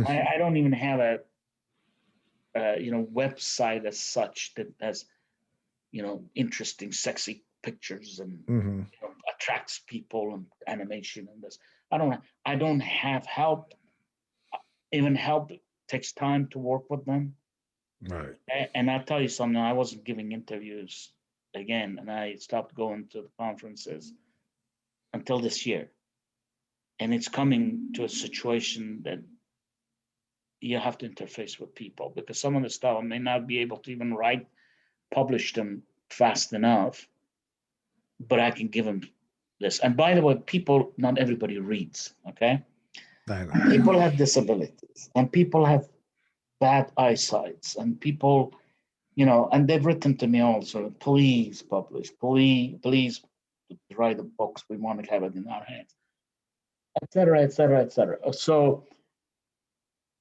I don't even have a website as such that has interesting, sexy pictures and attracts people and animation and this. I don't have help. Even help takes time to work with them. Right. And I'll tell you something. I wasn't giving interviews again, and I stopped going to the conferences until this year. And it's coming to a situation that you have to interface with people, because some of the stuff I may not be able to even publish them fast enough, but I can give them this. And by the way, not everybody reads, okay? People have disabilities, and people have bad eyesights, and people, and they've written to me also, please publish, please write the books. We want to have it in our hands, etc. So,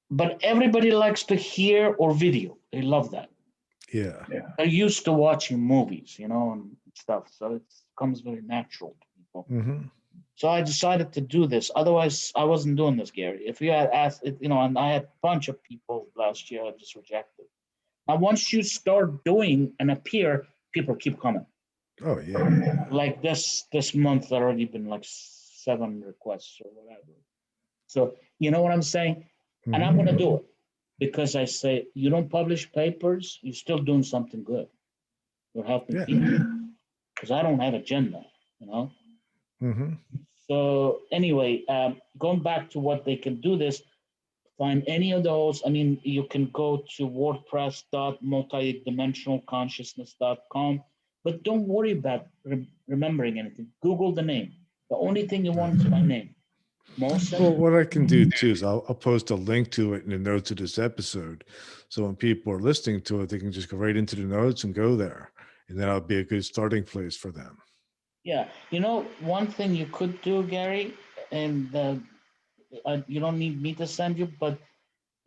but everybody likes to hear or video. They love that. Yeah. They're used to watching movies, and stuff. So it comes very natural to people. So I decided to do this. Otherwise, I wasn't doing this, Gary. If you had asked, and I had a bunch of people last year I just rejected. Now, once you start doing and appear, people keep coming. Oh, yeah. Like this month, there already been like 7 requests or whatever. So, you know what I'm saying? And I'm going to do it, because I say, you don't publish papers, you're still doing something good. You're helping people. Because I don't have agenda, So anyway, going back to what they can do this, find any of those. I mean, you can go to wordpress.multidimensionalconsciousness.com, but don't worry about remembering anything. Google the name. The only thing you want is my name. Mohsen. Well, what I can do too is I'll post a link to it in the notes of this episode. So when people are listening to it, they can just go right into the notes and go there. And that'll be a good starting place for them. Yeah, one thing you could do, Gary, and you don't need me to send you, but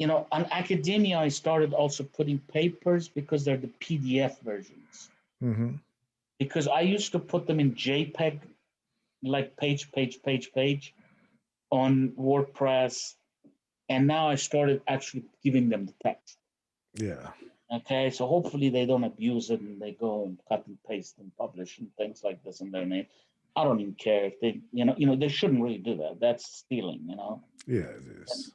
on academia, I started also putting papers because they're the PDF versions. Mm-hmm. Because I used to put them in JPEG, like page on WordPress, and now I started actually giving them the text. Yeah. Okay, so hopefully they don't abuse it and they go and cut and paste and publish and things like this in their name. I don't even care if they, they shouldn't really do that. That's stealing, Yeah, it is.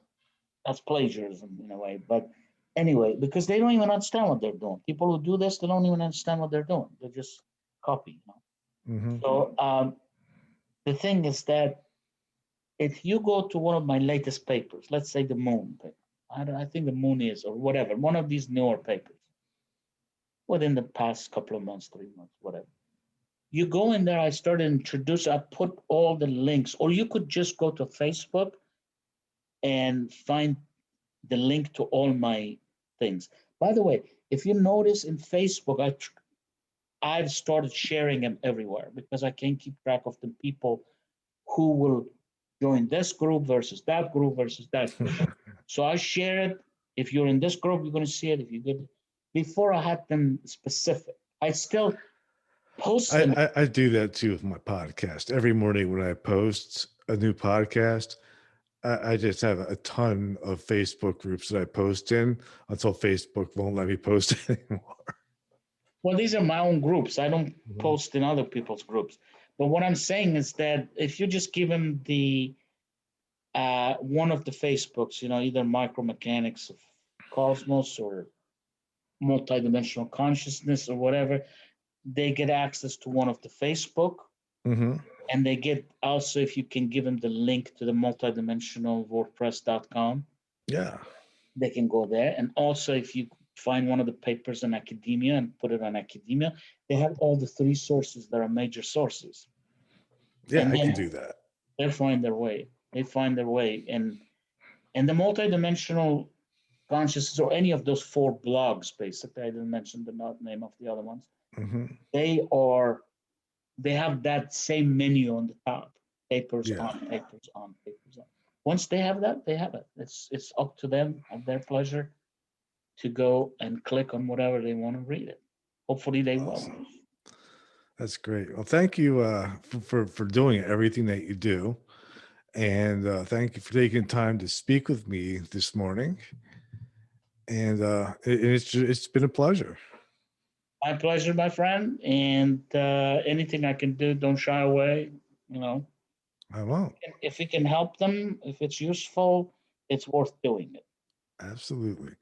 That's plagiarism in a way. But anyway, because they don't even understand what they're doing. People who do this, they don't even understand what they're doing. They just copy. Mm-hmm. So the thing is that if you go to one of my latest papers, let's say the Moon paper, I think the Moon is, or whatever, one of these newer papers, within the past couple of months, 3 months, whatever. You go in there, I started introduce, I put all the links, or you could just go to Facebook and find the link to all my things. By the way, if you notice in Facebook, I've started sharing them everywhere because I can't keep track of the people who will join this group versus that group versus that group. So I share it. If you're in this group, you're going to see it. If you did, before I had them specific, I still post them. I do that too with my podcast. Every morning when I post a new podcast, I just have a ton of Facebook groups that I post in until Facebook won't let me post anymore. Well, these are my own groups. I don't Mhm. post in other people's groups. But what I'm saying is that if you just give them the one of the Facebooks, either Micromechanics of Cosmos or Multidimensional Consciousness or whatever, they get access to one of the Facebook, Mm-hmm. and they get also, if you can give them the link to the multidimensional WordPress.com, Yeah. they can go there. And also, if you find one of the papers on academia and put it on academia, they have all the three sources that are major sources. Yeah, And I can then do that. they find their way. They find their way. And the multidimensional consciousness, or any of those four blogs, basically, I didn't mention the name of the other ones. Mm-hmm. They have that same menu on the top. Papers Yeah. on, papers on, papers on. Once they have that, they have it. It's up to them at their pleasure to go and click on whatever they want to read it. Hopefully they will. Awesome. That's great. Well, thank you for doing everything that you do. And thank you for taking time to speak with me this morning. And it's been a pleasure. My pleasure, my friend. And anything I can do, don't shy away. I won't. If it can help them, if it's useful, it's worth doing it. Absolutely.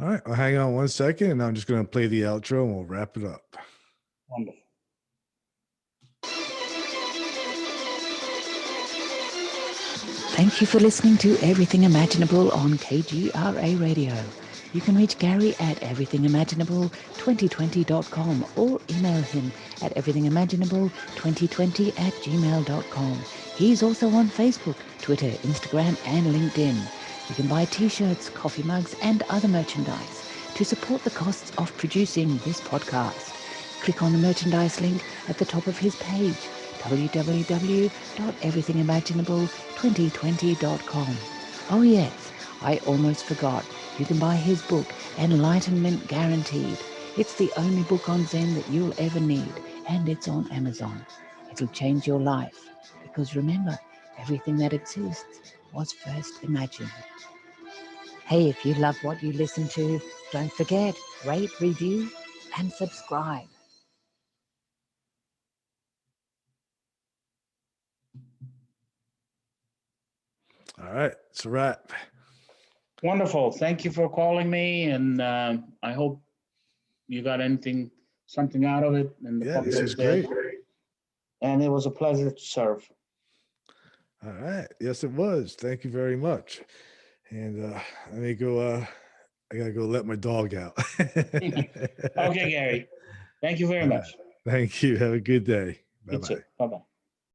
All right. I'll hang on 1 second and I'm just going to play the outro and we'll wrap it up. Wonderful. Thank you for listening to Everything Imaginable on KGRA Radio. You can reach Gary at everythingimaginable2020.com or email him at everythingimaginable2020@gmail.com. He's also on Facebook, Twitter, Instagram, and LinkedIn. You can buy t-shirts, coffee mugs, and other merchandise to support the costs of producing this podcast. Click on the merchandise link at the top of his page, www.everythingimaginable2020.com. Oh yes, I almost forgot. You can buy his book, Enlightenment Guaranteed. It's the only book on Zen that you'll ever need, and it's on Amazon. It'll change your life, because remember, everything that exists was first imagined. Hey, if you love what you listen to, don't forget, rate, review, and subscribe. All right. It's a wrap. Wonderful. Thank you for calling me. And I hope you got something out of it. And the Yeah, this public is did. great. And it was a pleasure to serve. All right. Yes, it was. Thank you very much. And let me go. I got to go let my dog out. Okay, Gary. Thank you very All right. much. Thank you. Have a good day. You Bye-bye. too. Bye-bye.